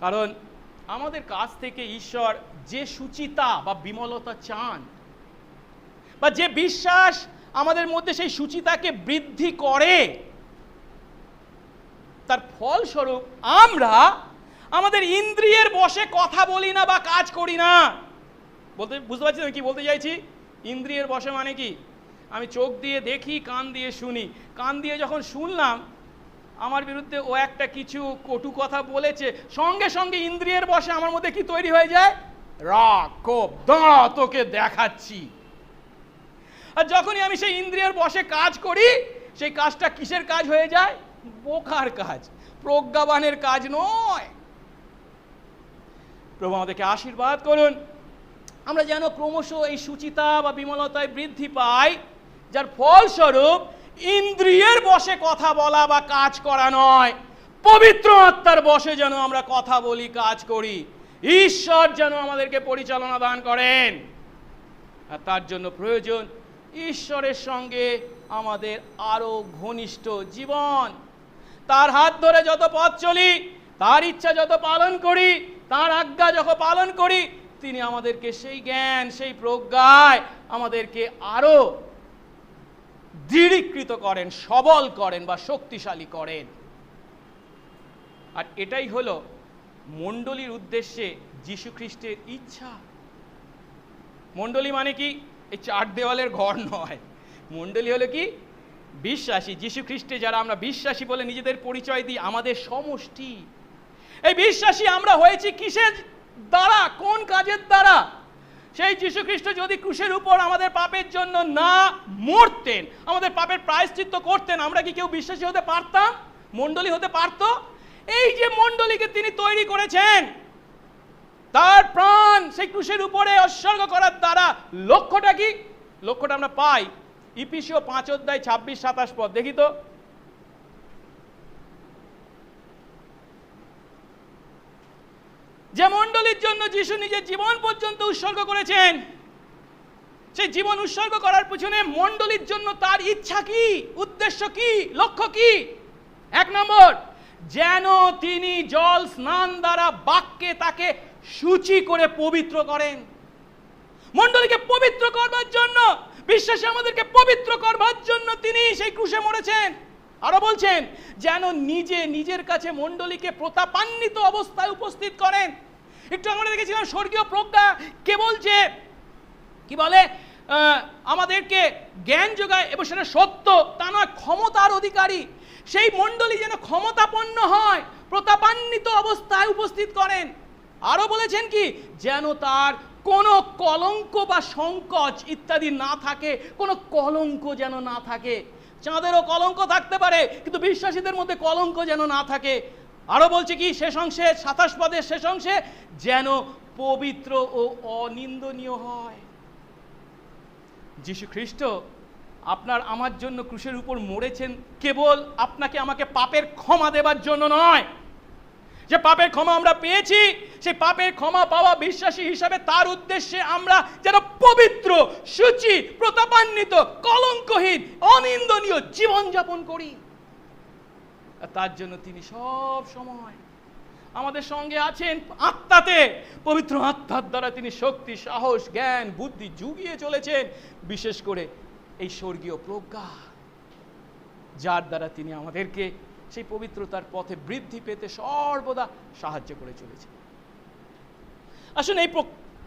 কারণ আমাদের কাছ থেকে ঈশ্বর যে সুচিতা বা বিমলতা চান, বা যে বিশ্বাস আমাদের মধ্যে সেই সুচিতাকে বৃদ্ধি করে, তার ফলস্বরূপ আমরা আমাদের ইন্দ্রিয়ের বশে কথা বলি না বা কাজ করি না। বুঝতে পারছি আমি কি বলতে চাইছি? ইন্দ্রিয়ের বশে মানে কি? আমি চোখ দিয়ে দেখি, কান দিয়ে শুনি। কান দিয়ে যখন শুনলাম আমার বিরুদ্ধে ও একটা কিছু কটু কথা বলেছে, সঙ্গে সঙ্গে ইন্দ্রিয়ের বশে আমার মধ্যে কি তৈরি হয়ে যায়? রাগ, ক্ষোভ, দাঁড়া তোকে দেখাচ্ছি। আর যখনই আমি সেই ইন্দ্রিয়ের বশে কাজ করি, সেই কাজটা কিসের কাজ হয়ে যায়? বোকার কাজ, প্রজ্ঞাবানের কাজ নয়। প্রভু আমাদেরকে আশীর্বাদ করুন, আমরা যেন ক্রমশ এই সুচিতা বা বিমলতায় বৃদ্ধি পাই, যার ফলস্বরূপ ইন্দ্রিয়ের বশে কথা বলা বা কাজ করা নয়, পবিত্র আত্মার বশে যেন আমরা কথা বলি, কাজ করি। ঈশ্বর যেন আমাদেরকে পরিচালনা দান করেন। আর তার জন্য প্রয়োজন ঈশ্বরের সঙ্গে আমাদের আরো ঘনিষ্ঠ জীবন। তার হাত ধরে যত পথ চলি, তার ইচ্ছা যত পালন করি, তার আজ্ঞা যত পালন করি, তিনি আমাদেরকে সেই জ্ঞান, সেই প্রজ্ঞায় আমাদেরকে আরো দৃঢ়ীকৃত করেন, সবল করেন বা শক্তিশালী করেন। আর এটাই হলো মণ্ডলীর উদ্দেশ্যে যীশু খ্রিস্টের ইচ্ছা। মণ্ডলী মানে কি? এই চার দেওয়ালের ঘর নয়। মণ্ডলী হলো কি? বিশ্বাসী। যীশু খ্রিস্টে যারা আমরা বিশ্বাসী বলে নিজেদের পরিচয় দিই, আমাদের সমষ্টি। এই বিশ্বাসী আমরা হয়েছি কিসের দ্বারা? কোন কাজের দ্বারা? সেই যীশু খ্রিস্ট যদি ক্রুশের উপর আমাদের পাপের জন্য না মরতেন, আমাদের পাপের প্রায়শ্চিত্ত করতেন, আমরা কি কেউ বিশ্বাসী হতে পারতাম? মণ্ডলী হতে পারত? এই যে মণ্ডলীকে তিনি তৈরি করেছেন, তার প্রাণ সেই ক্রুশের উপরে উৎসর্গ করার দ্বারা লক্ষ্যটা কি? লক্ষ্যটা আমরা পাই ইফিসীয় 5:26-27 পদ। দেখি তো। যে মণ্ডলীর জন্য যিশু নিজের জীবন পর্যন্ত উৎসর্গ করেছেন, সেই জীবন উৎসর্গ করার পিছনে মণ্ডলীর জন্য তার ইচ্ছা কি, উদ্দেশ্য কি, লক্ষ্য কি? 1 নম্বর, যেন তিনি জল স্নান দ্বারা বাক্যে তাকে শুচি করে পবিত্র করেন। মণ্ডলীকে পবিত্র করবার জন্য, বিশ্বাসী আমাদেরকে পবিত্র করবার জন্য তিনি সেই ক্রুশে মরেছেন। আরো বলছেন যেন নিজের কাছে মণ্ডলীকে প্রতাপান্বিত অবস্থায় উপস্থিত করেন। একটু আমরা দেখেছিলাম স্বর্গীয় প্রজ্ঞা কেবল যে কি বলে আমাদেরকে জ্ঞান যোগায় এবং সেটা সত্য তা নয়, ক্ষমতার অধিকারী। সেই মণ্ডলী যেন ক্ষমতাপন্ন হয়, প্রতাপান্বিত অবস্থায় উপস্থিত করেন। আরো বলেছেন কি? যেন তার কোনো কলঙ্ক বা সংকোচ ইত্যাদি না থাকে, কোনো কলঙ্ক যেন না থাকে। চাঁদেরও কলঙ্ক থাকতে পারে, কিন্তু বিশ্বাসীদের মধ্যে কলঙ্ক যেন না থাকে। আরো বলছে কি শেষ অংশে, 27 পদের শেষ অংশে, যেন পবিত্র ও অনিন্দনীয় হয়। যীশু খ্রিস্ট আপনার আমার জন্য ক্রুশের উপর মরেছেন কেবল আপনাকে আমাকে পাপের ক্ষমা দেবার জন্য নয়। যে পাপের ক্ষমা আমরা পেয়েছি, সেই পাপের ক্ষমা পাওয়া বিশ্বাসী হিসাবে তার উদ্দেশ্যে আমরা যেন পবিত্র, শুচি, প্রতাপান্বিত, কলঙ্কহীন, অনিন্দনীয় জীবনযাপন করি। তার জন্য তিনি সব সময় আমাদের সঙ্গে আছেন আত্মাতে। পবিত্র আত্মার দ্বারা তিনি শক্তি, সাহস, জ্ঞান, বুদ্ধি জুগিয়ে চলেছেন, বিশেষ করে এই স্বর্গীয় প্রজ্ঞা, যার দ্বারা তিনি আমাদেরকে সেই পবিত্রতার পথে বৃদ্ধি পেতে সর্বদা সাহায্য করে চলেছে। আসুন এই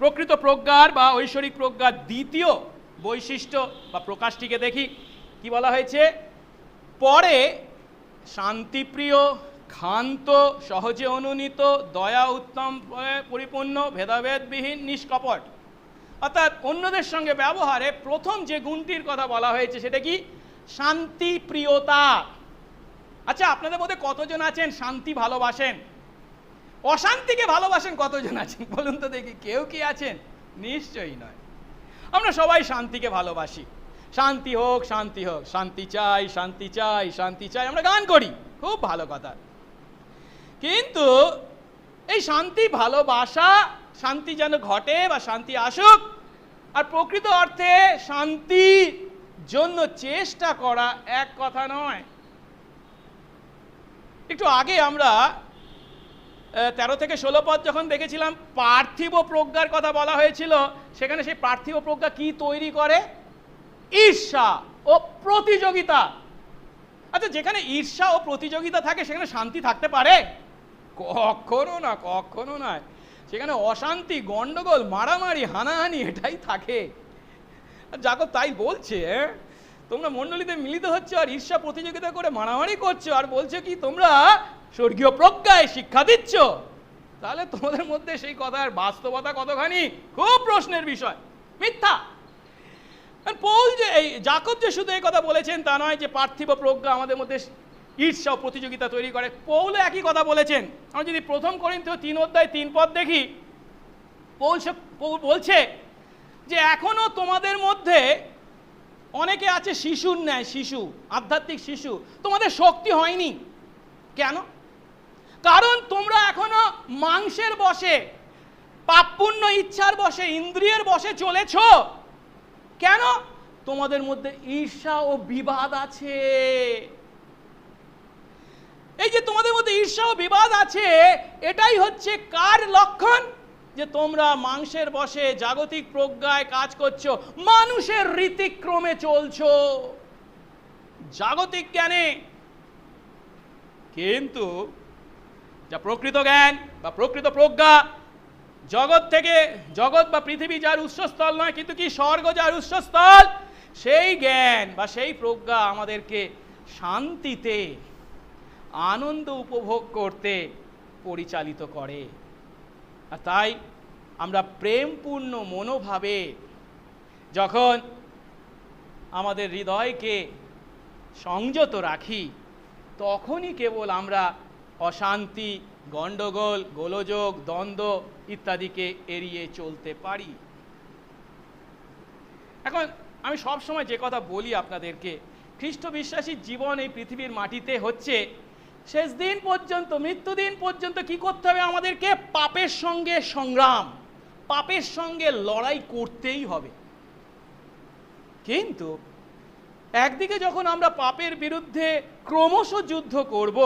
প্রকৃত প্রজ্ঞার বা ঐশ্বরিক প্রজ্ঞার দ্বিতীয় বৈশিষ্ট্য বা প্রকাশটিকে দেখি। কি বলা হয়েছে? পরে শান্তিপ্রিয়, ক্ষান্ত, সহজে অনুনীত, দয়া উত্তম পরিপূর্ণ, ভেদাভেদবিহীন, নিষ্কপট। অর্থাৎ অন্যদের সঙ্গে ব্যবহারে প্রথম যে গুণটির কথা বলা হয়েছে সেটা কি? শান্তিপ্রিয়তা। আচ্ছা, আপনাদের মধ্যে কতজন আছেন শান্তি ভালোবাসেন? অশান্তিকে ভালোবাসেন কতজন আছেন বলুন তো দেখি? কেউ কি আছেন? নিশ্চয়ই নয়। আমরা সবাই শান্তিকে ভালোবাসি। শান্তি হোক, শান্তি হোক, শান্তি চাই, শান্তি চাই, শান্তি চাই, আমরা গান করি, খুব ভালো কথা। কিন্তু এই শান্তি ভালোবাসা, শান্তি যেন ঘটে বা শান্তি আসুক, আর প্রকৃত অর্থে শান্তির জন্য চেষ্টা করা এক কথা নয়। একটু আগে আমরা 13 থেকে 16 পদ যখন দেখেছিলাম, পার্থিব প্রজ্ঞার কথা বলা হয়েছিল। সেখানে সেই পার্থিব প্রজ্ঞা কি তৈরি করে? ঈর্ষা ও প্রতিযোগিতা। আচ্ছা, যেখানে ঈর্ষা ও প্রতিযোগিতা থাকে সেখানে শান্তি থাকতে পারে? কখনো না, কখনো নয়। সেখানে অশান্তি, গন্ডগোল, মারামারি, হানাহানি এটাই থাকে। যাকব তাই বলছে, তোমরা মণ্ডলীতে মিলিত হচ্ছে আর ঈর্ষা প্রতিযোগিতা করে মারামারি করছো, আর বলছো কি তোমরা স্বর্গীয় প্রজ্ঞায় শিক্ষা দিচ্ছ। তাহলে তোমাদের মধ্যে সেই কথার বাস্তবতা কতখানি, খুব প্রশ্নের বিষয়। মিথ্যা। পৌল যে এই যাকব যে শুধু এই কথা বলেছেন তা নয় যে পার্থিব প্রজ্ঞা আমাদের মধ্যে ঈর্ষা ও প্রতিযোগিতা তৈরি করে। পৌল একই কথা বলেছেন। আমরা যদি প্রথম করিন্থীয় 3:3 দেখি, পৌল বলছে যে এখনো তোমাদের মধ্যে অনেকে আছে শিশুর ন্যায়, শিশু, আধ্যাত্মিক শিশু, তোমাদের শক্তি হয়নি। কেন? কারণ তোমরা এখনো মাংসের বশে, পাপপূর্ণ ইচ্ছার বশে, ইন্দ্রিয়ের বশে চলেছ। কেন? তোমাদের মধ্যে ঈর্ষা ও বিবাদ আছে। এই যে তোমাদের মধ্যে ঈর্ষা ও বিবাদ আছে, এটাই হচ্ছে কার লক্ষণ? যে তোমরা মাংসের বশে জাগতিক প্রজ্ঞায় কাজ করছো, মানুষের রীতিক্রমে চলছো, জাগতিক জ্ঞানে। কিন্তু যা প্রকৃত জ্ঞান বা প্রকৃত প্রজ্ঞা, জগৎ থেকে, জগৎ বা পৃথিবী যার উৎসস্থল নয়, কিন্তু কি স্বর্গ যার উৎসস্থল, সেই জ্ঞান বা সেই প্রজ্ঞা আমাদেরকে শান্তিতে, আনন্দ উপভোগ করতে পরিচালিত করে। আর তাই আমরা প্রেমপূর্ণ মনোভাবে যখন আমাদের হৃদয়কে সংযত রাখি, তখনই কেবল আমরা অশান্তি, গণ্ডগোল, গোলযোগ, দ্বন্দ্ব ইত্যাদিকে এড়িয়ে চলতে পারি। এখন আমি সব সময় যে কথা বলি আপনাদেরকে, খ্রিস্ট বিশ্বাসীর জীবন এই পৃথিবীর মাটিতে হচ্ছে শেষ দিন পর্যন্ত, মৃত্যুদিন পর্যন্ত কি করতে হবে? আমাদেরকে পাপের সঙ্গে সংগ্রাম, পাপের সঙ্গে লড়াই করতেই হবে। কিন্তু একদিকে যখন আমরা পাপের বিরুদ্ধে ক্রমশ যুদ্ধ করব,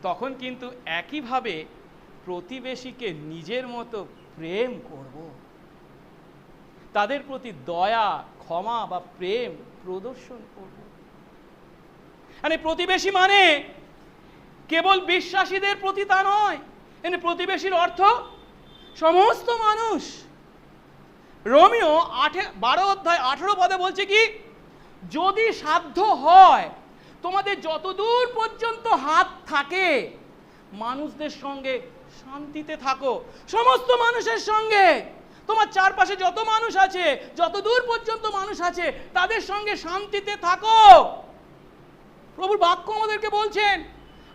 তখন কিন্তু একইভাবে প্রতিবেশীকে নিজের মতো প্রেম করব, তাদের প্রতি দয়া, ক্ষমা বা প্রেম প্রদর্শন করব। মানে প্রতিবেশী মানে কেবল বিশ্বাসীদের প্রতি তা নয়, মানে প্রতিবেশীর অর্থ সমস্ত মানুষ। রোমিও 12:18 বলছে কি, যদি সাধ্য হয় তোমাদের যতদূর পর্যন্ত হাত থাকে মানুষদের সঙ্গে শান্তিতে থাকো। সমস্ত মানুষের সঙ্গে, তোমার চারপাশে যত মানুষ আছে, যতদূর পর্যন্ত মানুষ আছে, তাদের সঙ্গে শান্তিতে থাকো। প্রভুর বাক্য আমাদেরকে বলছেন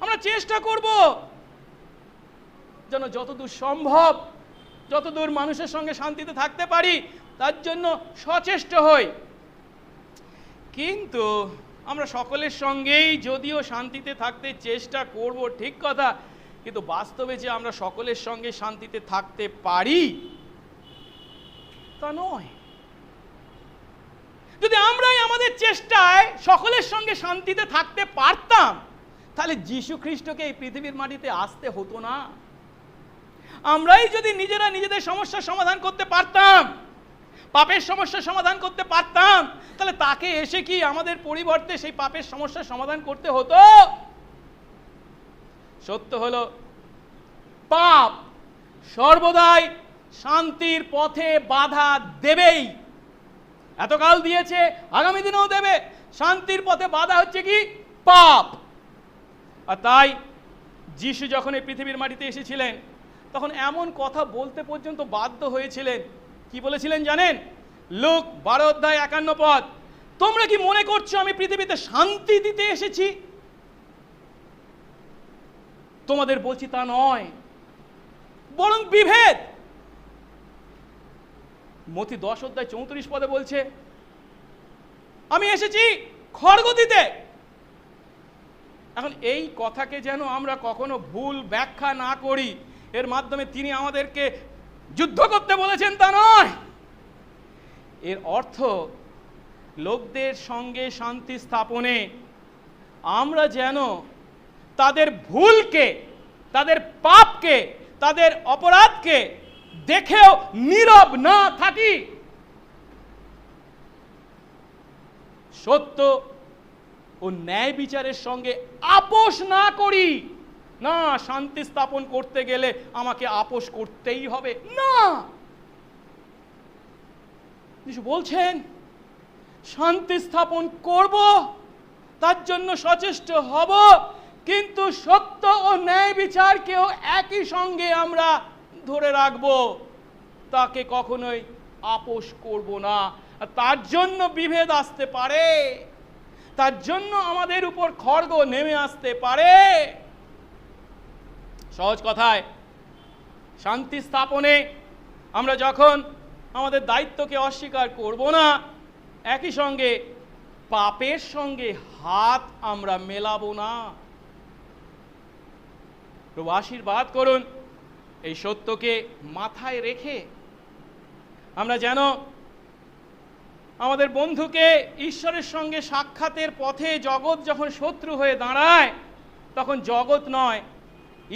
আমরা চেষ্টা করব যেন যতদূর সম্ভব, যতদূর মানুষের সঙ্গে শান্তিতে থাকতে পারি, তার জন্য সচেষ্ট হই। কিন্তু আমরা সকলের সঙ্গেই যদিও শান্তিতে থাকতে চেষ্টা করব, ঠিক কথা, কিন্তু বাস্তবে যে আমরা সকলের সঙ্গে শান্তিতে থাকতে পারি তা নয়। যদি আমরাই আমাদের চেষ্টায় সকলের সঙ্গে শান্তিতে থাকতে পারতাম, তাহলে যীশু খ্রিস্টকে এই পৃথিবীর মাটিতে আসতে হতো না। আমরাই যদি নিজেরা নিজেদের সমস্যার সমাধান করতে পারতাম, পাপের সমস্যার সমাধান করতে পারতাম, তাহলে তাকে এসে কি আমাদের পরিবর্তে সেই পাপের সমস্যার সমাধান করতে হতো? সত্য হলো পাপ সর্বদাই শান্তির পথে বাধা দেবেই। এতকাল দিয়েছে, আগামী দিনেও দেবে। শান্তির পথে বাধা হচ্ছে কি? পাপ। আর তাই যিশু যখন এই পৃথিবীর মাটিতে এসেছিলেন, তখন এমন কথা বলতে পর্যন্ত বাধ্য হয়েছিলেন। কি বলেছিলেন জানেন? লুক 12:51, তোমরা কি মনে করছো আমি পৃথিবীতে শান্তি দিতে এসেছি? তোমাদের বলছি তা নয়, বরং বিভেদ। মথি 10:34 বলছে আমি এসেছি খড়গ দিতে। এখন এই কথাকে যেন আমরা কখনো ভুল ব্যাখ্যা না করি, এর মাধ্যমে তিনি আমাদেরকে যুদ্ধ করতে বলেছেন তা নয়। এর অর্থ লোকদের সঙ্গে শান্তি স্থাপনে আমরা যেন তাদের ভুলকে, তাদের পাপকে, তাদের অপরাধকে দেখেও নীরব না থাকি। সত্য ও ন্যায় বিচারের সঙ্গে আপোষ না করি। না, শান্তি স্থাপন করতে গেলে আমাকে আপোষ করতেই হবে না। যিশু বলছেন শান্তি স্থাপন করব, তার জন্য সচেষ্ট হব, কিন্তু সত্য ও ন্যায় বিচারকেও একই সঙ্গে আমরা ধরে রাখব, তাকে কখনোই আপোষ করব না। তার জন্য বিভেদ আসতে পারে, তার জন্য আমাদের উপর খড়গ নেমে আসতে পারে। সহজ কথায়, শান্তি স্থাপনে আমরা যখন আমাদের দায়িত্বকে অস্বীকার করব না, একই সঙ্গে পাপের সঙ্গে হাত আমরা মেলাবো না। প্রভু আশীর্বাদ করুন এই সত্যকে মাথায় রেখে আমরা যেন আমাদের বন্ধুকে ঈশ্বরের সঙ্গে সাক্ষাতের পথে জগৎ যখন শত্রু হয়ে দাঁড়ায়, তখন জগৎ নয়,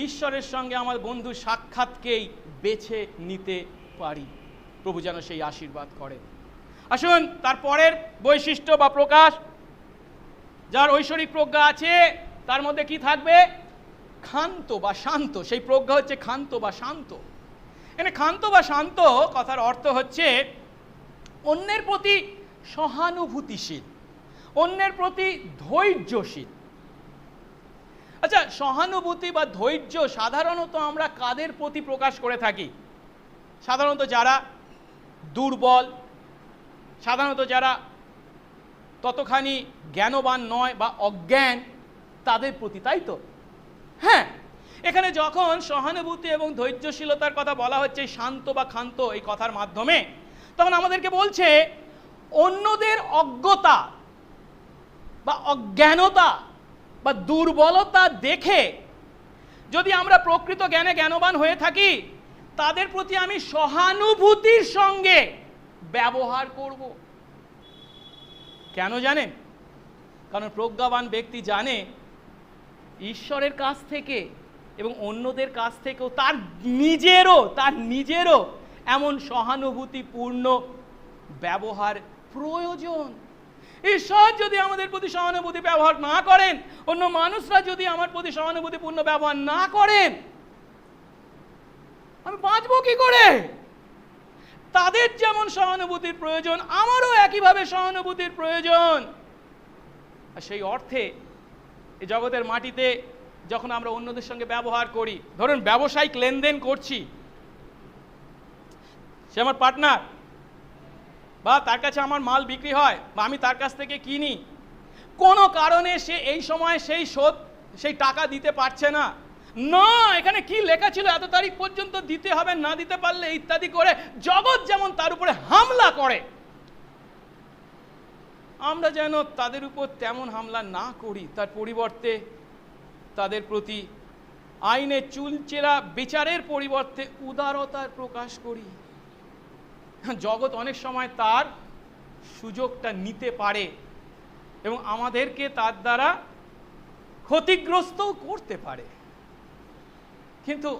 ঈশ্বরের সঙ্গে আমার বন্ধু সাক্ষাৎকেই বেছে নিতে পারি। প্রভু যেন সেই আশীর্বাদ করে। আসুন তার পরের বৈশিষ্ট্য বা প্রকাশ, যার ঐশ্বরিক প্রজ্ঞা আছে তার মধ্যে কি থাকবে? ক্ষান্ত বা শান্ত। সেই প্রজ্ঞা হচ্ছে ক্ষান্ত বা শান্ত। এখানে ক্ষান্ত বা শান্ত কথার অর্থ হচ্ছে অন্যের প্রতি সহানুভূতিশীল, অন্যের প্রতি ধৈর্যশীল। আচ্ছা, সহানুভূতি বা ধৈর্য সাধারণত আমরা কাদের প্রতি প্রকাশ করে থাকি? সাধারণত যারা দুর্বল, সাধারণত যারা ততখানি জ্ঞানবান নয় বা অজ্ঞান, তাদের প্রতি, তাই তো? হ্যাঁ, এখানে যখন সহানুভূতি এবং ধৈর্যশীলতার কথা বলা হচ্ছে শান্ত বা ক্ষান্ত এই কথার মাধ্যমে, তখন আমাদেরকে বলছে অন্যদের অজ্ঞতা বা অজ্ঞানতা বা দুর্বলতা দেখে যদি আমরা প্রকৃত জ্ঞানে জ্ঞানবান হয়ে থাকি, তাদের প্রতি আমি সহানুভূতির সঙ্গে ব্যবহার করব। কেন জানেন? কারণ প্রজ্ঞাবান ব্যক্তি জানে ঈশ্বরের কাছ থেকে এবং অন্যদের কাছ থেকেও তার নিজেরও এমন সহানুভূতিপূর্ণ ব্যবহার প্রয়োজন। ঈশ্বর যদি আমাদের প্রতি সহানুভূতি ব্যবহার না করেন, অন্য মানুষরা যদি আমার প্রতি সহানুভূতিপূর্ণ ব্যবহার না করেন, আমি বাঁচবো কি করে? তাদের যেমন সহানুভূতির প্রয়োজন, আমারও একইভাবে সহানুভূতির প্রয়োজন। আর সেই অর্থে এই জগতের মাটিতে যখন আমরা অন্যদের সঙ্গে ব্যবহার করি, ধরুন ব্যবসায়িক লেনদেন করছি, সে আমার পার্টনার, বা তার কাছে আমার মাল বিক্রি হয় বা আমি তার কাছ থেকে কিনি, কোনো কারণে সে এই সময় সেই টাকা দিতে পারছে না, এখানে কি লেখা ছিল এত তারিখ পর্যন্ত দিতে হবে, না দিতে পারলে ইত্যাদি করে জগৎ যেমন তার উপরে হামলা করে, আমরা যেন তাদের উপর তেমন হামলা না করি, তার পরিবর্তে তাদের প্রতি আইনের চুলচেরা বিচারের পরিবর্তে উদারতার প্রকাশ করি। জগৎ অনেক সময় তার সুযোগটা নিতে পারে এবং আমাদেরকে তার দ্বারা ক্ষতিগ্রস্তও করতে পারে, কিন্তু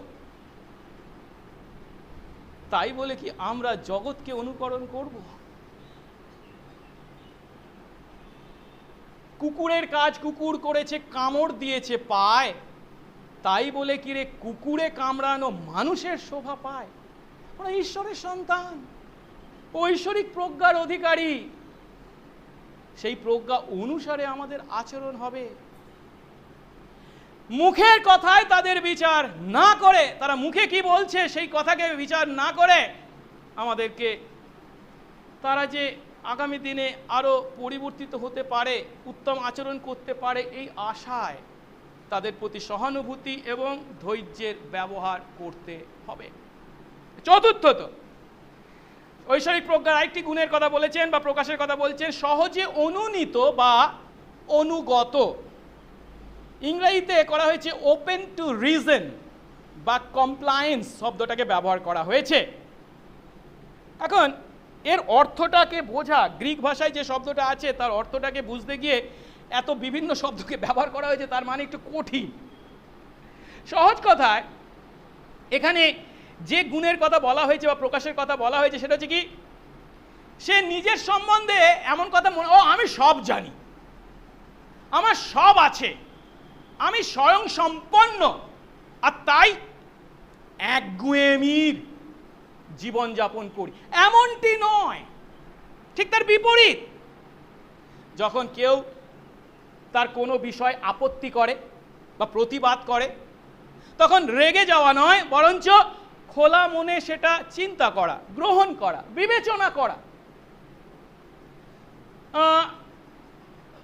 তাই বলে কি আমরা জগৎকে অনুকরণ করব? কুকুরের কাজ কুকুর করেছে, কামড় দিয়েছে পায়, তাই বলে কি রে কুকুরে কামড়ানো মানুষের শোভা পায়? ওরা ঈশ্বরের সন্তান, ঐশ্বরিক প্রজ্ঞার অধিকারী, সেই প্রজ্ঞা অনুসারে আমাদের আচরণ হবে। মুখের কথায় তাদের বিচার না করে, তারা মুখে কি বলছে সেই কথাকে বিচার না করে আমাদেরকে তারা যে আগামী দিনে আরো পরিবর্তিত হতে পারে, উত্তম আচরণ করতে পারে, এই আশায় তাদের প্রতি সহানুভূতি এবং ধৈর্যের ব্যবহার করতে হবে। চতুর্থত, ঐশ্বরিক প্রজ্ঞার আরেকটি গুণের কথা বলেছেন বা প্রকাশের কথা বলছেন, সহজে অনুনীত বা অনুগত। ইংরেজিতে করা হয়েছে ওপেন টু রিজন বা কমপ্লায়েন্স শব্দটাকে ব্যবহার করা হয়েছে। এখন এর অর্থটাকে বোঝা, গ্রিক ভাষায় যে শব্দটা আছে তার অর্থটাকে বুঝতে গিয়ে এত বিভিন্ন শব্দকে ব্যবহার করা হয়েছে, তার মানে একটু কঠিন। সহজ কথায় এখানে যে গুণের কথা বলা হয়েছে বা প্রকাশের কথা বলা হয়েছে সেটা হচ্ছে কি, সে নিজের সম্বন্ধে এমন কথা আমি সব জানি, আমার সব আছে, আমি স্বয়ং সম্পন্ন, আর তাই একগুঁয়েমির জীবনযাপন করি, এমনটি নয়, ঠিক তার বিপরীত। যখন কেউ তার কোনো বিষয় আপত্তি করে বা প্রতিবাদ করে, তখন রেগে যাওয়া নয়, বরঞ্চ খোলা মনে সেটা চিন্তা করা, গ্রহণ করা, বিবেচনা করা।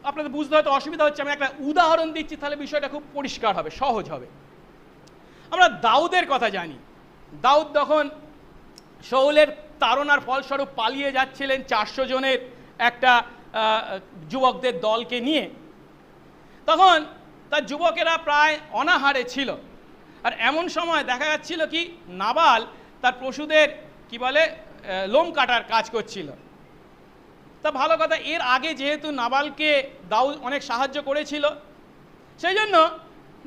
আপনাদের বুঝতে হয়তো অসুবিধা হচ্ছে, আমি একটা উদাহরণ দিচ্ছি, তাহলে বিষয়টা খুব পরিষ্কার হবে, সহজ হবে। আমরা দাউদের কথা জানি। দাউদ যখন শাউলের তাড়নার ফলস্বরূপ পালিয়ে যাচ্ছিলেন 400 জনের একটা যুবকদের দলকে নিয়ে, তখন তার যুবকেরা প্রায় অনাহারে ছিল। আর এমন সময় দেখা যাচ্ছিল কি, নাবাল তার পশুদের কি বলে লোম কাটার কাজ করছিল। তা ভালো কথা, এর আগে যেহেতু নাবালকে দাউদ অনেক সাহায্য করেছিল, সেই জন্য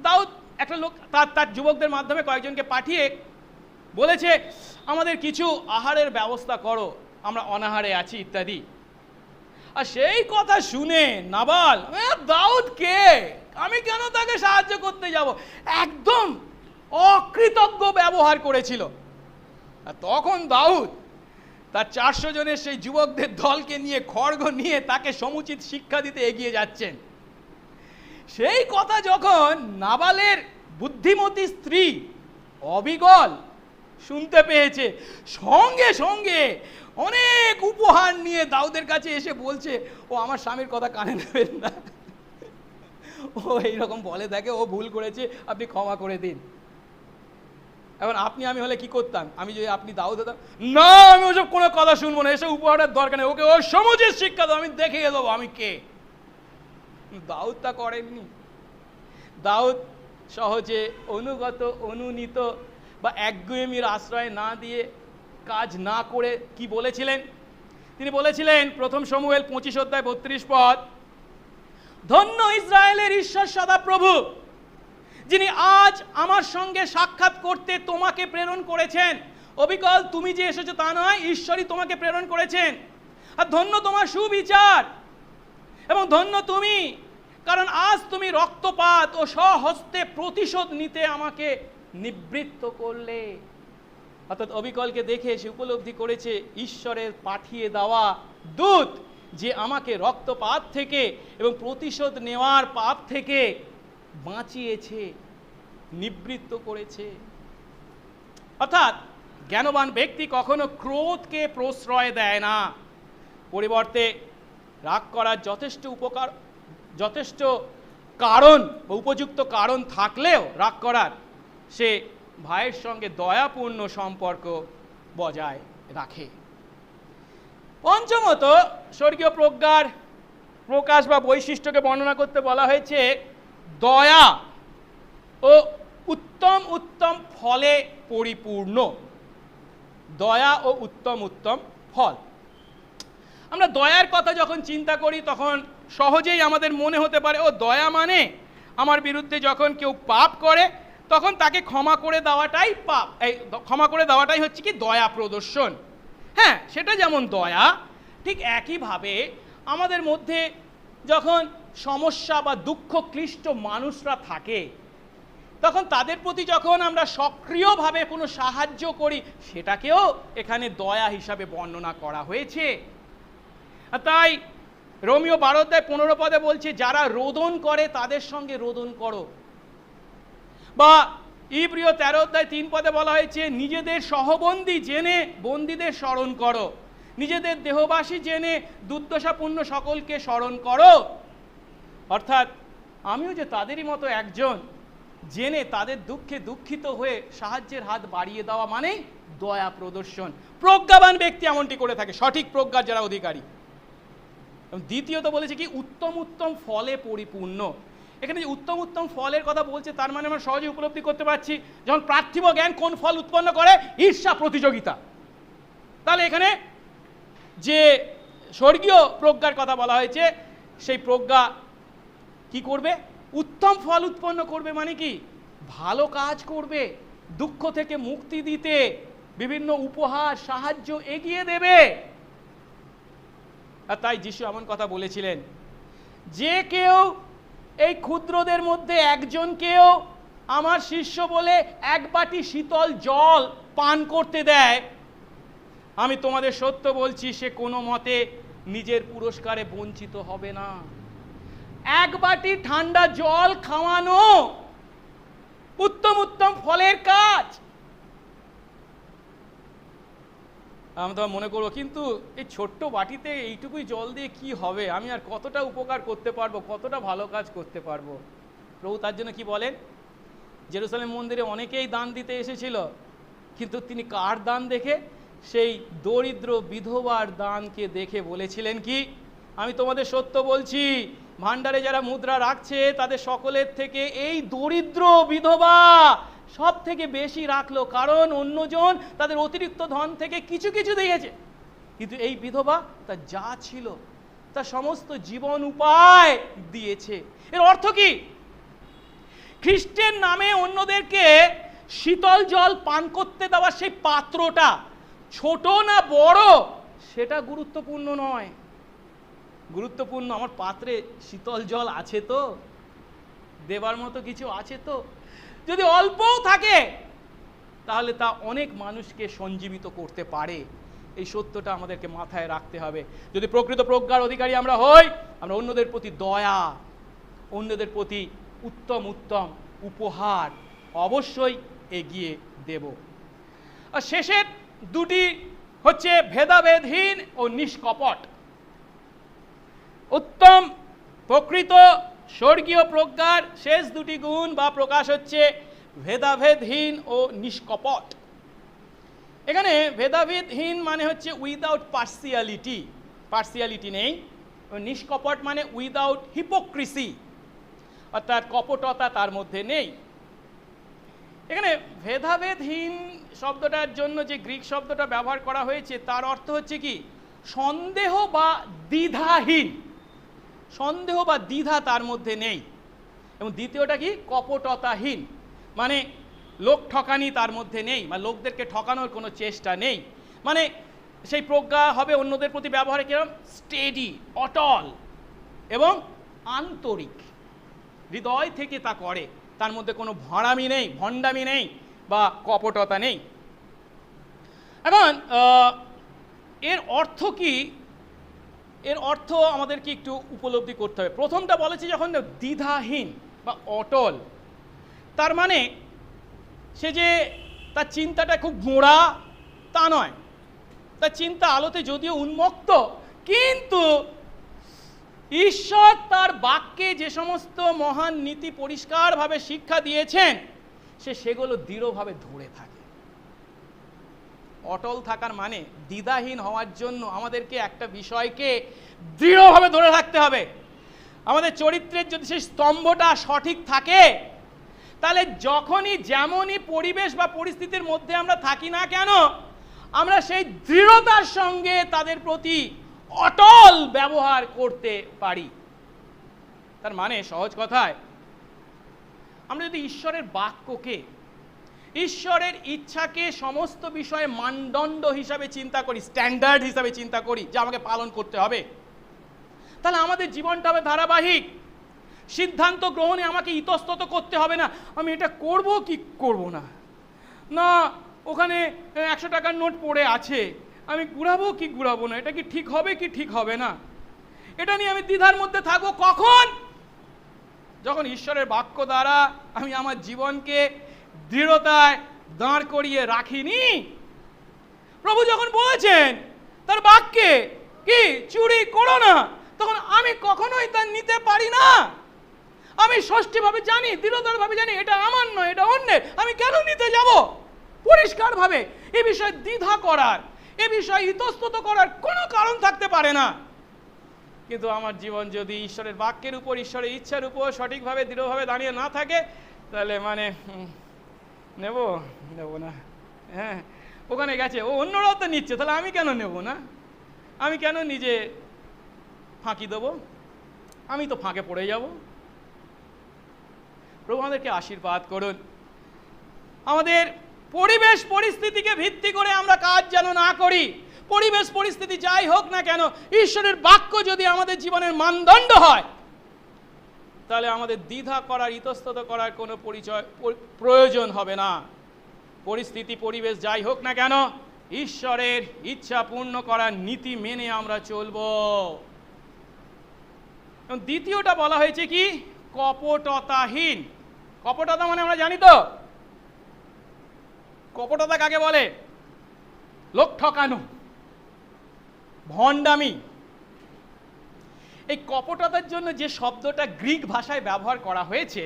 দাউদ একটা লোক তার যুবকদের মাধ্যমে কয়েকজনকে পাঠিয়ে বলেছে, আমাদের কিছু আহারের ব্যবস্থা করো, আমরা অনাহারে আছি ইত্যাদি। আর সেই কথা শুনে নাবাল, দাউদ কে, আমি কেন তাকে সাহায্য করতে যাব, একদম অকৃতজ্ঞ ব্যবহার করেছিল। আর তখন দাউদ তার 400 জনের সেই যুবকদের দলকে নিয়ে, খড়গ নিয়ে তাকে সমুচিত শিক্ষা দিতে এগিয়ে যাচ্ছেন। সেই কথা যখন নাবালের বুদ্ধিমতী স্ত্রী অবিগল শুনতে পেয়েছে, সঙ্গে সঙ্গে অনেক উপহার নিয়ে দাউদের কাছে এসে বলছে, ও আমার স্বামীর কথা কানে নেবেন না, ও এইরকম বলে দেখে, ও ভুল করেছে, আপনি ক্ষমা করে দিন। এখন আমি হলে কি করতাম? আমি যদি আপনি দাউদ হতাম, না আমি ওসব কোনো কথা শুনবো না, এসব উপহারের দরকার নেই, ওকে ও সমুচিত শিক্ষা দাও, আমি দেখিয়ে দেবো আমি কে। দাউদ তা করেননি। দাউদ সহজে অনুগত, অনুনীত বা একগুঁয়েমির আশ্রয় না দিয়ে, কাজ না করে কি বলেছিলেন? তিনি বলেছিলেন, প্রথম শমুয়েল 25 অধ্যায় 32 পদ, ধন্য ইসরায়েলের ঈশ্বর সদাপ্রভু, যিনি আজ আমার সঙ্গে সাক্ষাৎ করতে তোমাকে প্রেরণ করেছেন। অবিকল তুমি যে এসেছো তা নয়, ঈশ্বরই তোমাকে প্রেরণ করেছেন। আর ধন্য তোমার সুবিচার, এবং ধন্য তুমি, কারণ আজ তুমি রক্তপাত ও স্বহস্তে প্রতিশোধ নিতে আমাকে নিবৃত্ত করলে। অর্থাৎ অবিকলকে দেখে সে উপলব্ধি করেছে, ঈশ্বরের পাঠিয়ে দেওয়া দূত যে আমাকে রক্তপাত থেকে এবং প্রতিশোধ নেওয়ার পাপ থেকে বাঁচিয়েছে, নিবৃত্ত করেছে। অর্থাৎ জ্ঞানবান ব্যক্তি কখনো ক্রোধকে প্রশ্রয় দেয় না, পরিবর্তে রাগ করার যথেষ্ট কারণ বা উপযুক্ত কারণ থাকলেও রাগ করার, সে ভাইয়ের সঙ্গে দয়াপূর্ণ সম্পর্ক বজায় রাখে। পঞ্চমত, স্বর্গীয় প্রজ্ঞার প্রকাশ বা বৈশিষ্ট্যকে বর্ণনা করতে বলা হয়েছে দয়া ও উত্তম উত্তম ফলে পরিপূর্ণ। দয়া ও উত্তম উত্তম ফল। আমরা দয়ার কথা যখন চিন্তা করি, তখন সহজেই আমাদের মনে হতে পারে, ও দয়া মানে আমার বিরুদ্ধে যখন কেউ পাপ করে তখন তাকে ক্ষমা করে দেওয়াটাই পাপ, এই ক্ষমা করে দেওয়াটাই হচ্ছে কি দয়া প্রদর্শন। হ্যাঁ, সেটা যেমন দয়া, ঠিক একইভাবে আমাদের মধ্যে যখন সমস্যা বা দুঃখ ক্লিষ্ট মানুষরা থাকে, তখন তাদের প্রতি যখন আমরা সক্রিয়ভাবে কোনো সাহায্য করি, সেটাকেও এখানে দয়া হিসাবে বর্ণনা করা হয়েছে। তাই রোমিও 12 অধ্যায় 15 পদে বলছে, যারা রোদন করে তাদের সঙ্গে রোদন করো। বা ইব্রিয় 13 অধ্যায় 3 পদে বলা হয়েছে, নিজেদের সহবন্দী জেনে বন্দীদের স্মরণ করো, নিজেদের দেহবাসী জেনে দুর্দশাপূর্ণ সকলকে স্মরণ করো। অর্থাৎ আমিও যে তাদেরই মতো একজন, জেনে তাদের দুঃখে দুঃখিত হয়ে সাহায্যের হাত বাড়িয়ে দেওয়া মানেই দয়া প্রদর্শন। প্রজ্ঞাবান ব্যক্তি এমনটি করে থাকে, সঠিক প্রজ্ঞার যারা অধিকারী। দ্বিতীয়ত বলেছে কি, উত্তম উত্তম ফলে পরিপূর্ণ। এখানে যে উত্তম উত্তম ফলের কথা বলছে, তার মানে আমরা সহজে উপলব্ধি করতে পারছি, যখন পার্থিব জ্ঞান কোন ফল উৎপন্ন করে, ঈর্ষা, প্রতিযোগিতা। তাহলে এখানে যে স্বর্গীয় প্রজ্ঞার কথা বলা হয়েছে, সেই প্রজ্ঞা কি করবে? উত্তম ফল উৎপন্ন করবে। মানে কি? ভালো কাজ করবে, দুঃখ থেকে মুক্তি দিতে বিভিন্ন উপহার, সাহায্য এগিয়ে দেবে। আর তাই যিশু এমন কথা বলেছিলেন, যে কেউ এই ক্ষুদ্রদের মধ্যে একজনকেও আমার শিষ্য বলে এক বাটি শীতল জল পান করতে দেয়, আমি তোমাদের সত্য বলছি সে কোনো মতে নিজের পুরস্কারে বঞ্চিত হবে না। এক বাটি ঠান্ডা জল খাওয়ানো উত্তম উত্তম ফলের কাজ। আমি তো মনে করবো কিন্তু এই ছোট্ট বাটিতে এইটুকুই জল দিয়ে কি হবে, আমি আর কতটা উপকার করতে পারবো, কতটা ভালো কাজ করতে পারবো। প্রভু তার জন্য কি বলেন, জেরুজালেম মন্দিরে অনেকেই দান দিতে এসেছিল, কিন্তু তিনি কার দান দেখে, সেই দরিদ্র বিধবার দানকে দেখে বলেছিলেন কি, আমি তোমাদের সত্য বলছি ভান্ডারে যারা মুদ্রা রাখছে তাদের সকলের থেকে এই দরিদ্র বিধবা সব থেকে বেশি রাখলো, কারণ অন্যজন তাদের অতিরিক্ত ধন থেকে কিছু কিছু দিয়েছে, কিন্তু এই বিধবা তার যা ছিল তার সমস্ত জীবন উপায় দিয়েছে। এর অর্থ কি, খ্রিস্টের নামে অন্যদেরকে শীতল জল পান করতে দেওয়ার সেই পাত্রটা ছোট না বড় সেটা গুরুত্বপূর্ণ নয়, গুরুত্বপূর্ণ আমার পাত্রে শীতল জল আছে তো, দেবার মতো কিছু আছে তো। যদি অল্পও থাকে তাহলে তা অনেক মানুষকে সঞ্জীবিত করতে পারে, এই সত্যটা আমাদেরকে মাথায় রাখতে হবে। যদি প্রকৃত প্রজ্ঞার অধিকারী আমরা হই, আমরা অন্যদের প্রতি দয়া, অন্যদের প্রতি উত্তম উত্তম উপহার অবশ্যই এগিয়ে দেব। আর শেষের দুটি হচ্ছে ভেদাভেদহীন ও নিষ্কপট। উত্তম প্রকৃত স্বর্গীয় প্রজ্ঞার শেষ দুটি গুণ বা প্রকাশ হচ্ছে ভেদাভেদহীন ও নিষ্কপট। এখানে ভেদাভেদহীন মানে হচ্ছে উইদাউট পার্সিয়ালিটি, পার্সিয়ালিটি নেই। নিষ্কপট মানে উইদাউট হিপোক্রিসি, অর্থাৎ কপটতা তার মধ্যে নেই। এখানে ভেদাভেদহীন শব্দটার জন্য যে গ্রিক শব্দটা ব্যবহার করা হয়েছে তার অর্থ হচ্ছে কি, সন্দেহ বা দ্বিধাহীন, সন্দেহ বা দ্বিধা তার মধ্যে নেই। এবং দ্বিতীয়টা কি, কপটতাহীন, মানে লোক ঠকানি তার মধ্যে নেই, মানে লোকদেরকে ঠকানোর কোনো চেষ্টা নেই। মানে সেই প্রজ্ঞা হবে অন্যদের প্রতি ব্যবহারে কিরকম, স্টেডি, অটল এবং আন্তরিক, হৃদয় থেকে তা করে, তার মধ্যে কোনো ভড়ামি নেই, ভণ্ডামি নেই বা কপটতা নেই। এখন এর অর্থ কি, এর অর্থ আমাদেরকে একটু উপলব্ধি করতে হবে। প্রথমটা বলেছি যখন দ্বিধাহীন বা অটল, তার মানে সে যে তার চিন্তাটা খুব গোঁড়া তা নয়, তার চিন্তা আলোতে যদিও উন্মুক্ত, কিন্তু ঈশ্বর তার বাক্যে যে সমস্ত মহান নীতি পরিষ্কারভাবে শিক্ষা দিয়েছেন সে সেগুলো দৃঢ়ভাবে ধরে থাকে। অটল থাকার মানে দ্বিধাহীন হওয়ার জন্য আমাদেরকে একটা বিষয়কে দৃঢ়ভাবে ধরে রাখতে হবে। আমাদের চরিত্রের যদি সেই স্তম্ভটা সঠিক থাকে তাহলে যখনই যেমনই পরিবেশ বা পরিস্থিতির মধ্যে আমরা থাকি না কেন, আমরা সেই দৃঢ়তার সঙ্গে তাদের প্রতি অটল ব্যবহার করতে পারি। তার মানে সহজ কথায়, আমরা যদি ঈশ্বরের বাক্যকে, ঈশ্বরের ইচ্ছাকে সমস্ত বিষয়ে মানদণ্ড হিসাবে চিন্তা করি, স্ট্যান্ডার্ড হিসাবে চিন্তা করি যে আমাকে পালন করতে হবে, তাহলে আমাদের জীবনটা হবে ধারাবাহিক। সিদ্ধান্ত গ্রহণে আমাকে ইতস্তত করতে হবে না, আমি এটা করব কি করব না, না ওখানে 100 টাকার নোট পড়ে আছে, আমি ঘুরাবো কি ঘুরাবো না, এটা কি ঠিক হবে কি ঠিক হবে না, এটা নিয়ে আমি দ্বিধার মধ্যে থাকবো। কখন? যখন ঈশ্বরের বাক্য দ্বারা আমি আমার জীবনকে দৃঢ়তায় দাঁড় করিয়ে রাখিনি। প্রভু যখন বলেছেন তার বাক্যে কি চুরি করো না, তখন আমি কখনোই তা নিতে পারি না। আমি ষষ্ঠীভাবে জানি, দৃঢ়তারভাবে জানি এটা আমার নয়, এটা অন্যের, আমি কেন নিতে যাব? পরিষ্কারভাবে এ বিষয়ে দ্বিধা করার, এ বিষয়ে ইতস্তত করার কোনো কারণ থাকতে পারে না। কিন্তু আমার জীবন যদি ঈশ্বরের বাক্যের উপর, ঈশ্বরের ইচ্ছার উপর সঠিকভাবে দৃঢ়ভাবে দাঁড়িয়ে না থাকে, তাহলে মানে নেব না, হ্যাঁ ওখানে গেছে, ও অন্যরাও তো নিচ্ছে, তাহলে আমি কেন নেব না, আমি কেন নিজে ফাঁকি দেবো, আমি তো ফাঁকে পড়ে যাব। প্রভু আমাদেরকে আশীর্বাদ করুন। আমাদের পরিবেশ পরিস্থিতিকে ভিত্তি করে আমরা কাজ যেন না করি। পরিবেশ পরিস্থিতি যাই হোক না কেন, ঈশ্বরের বাক্য যদি আমাদের জীবনের মানদণ্ড হয়, তাহলে আমাদের দ্বিধা করার, ইতস্তত করার কোনো প্রয়োজন হবে না। পরিস্থিতি পরিবেশ যাই হোক না কেন, ঈশ্বরের ইচ্ছা পূর্ণ করার নীতি মেনে আমরা চলব। দ্বিতীয়টা বলা হয়েছে কি, কপটতাহীন। কপটতা মানে আমরা জানি তো, কপটতা কাকে বলে? লোক ঠকানো, ভণ্ডামি। এই কপটতার জন্য যে শব্দটা গ্রিক ভাষায় ব্যবহার করা হয়েছে,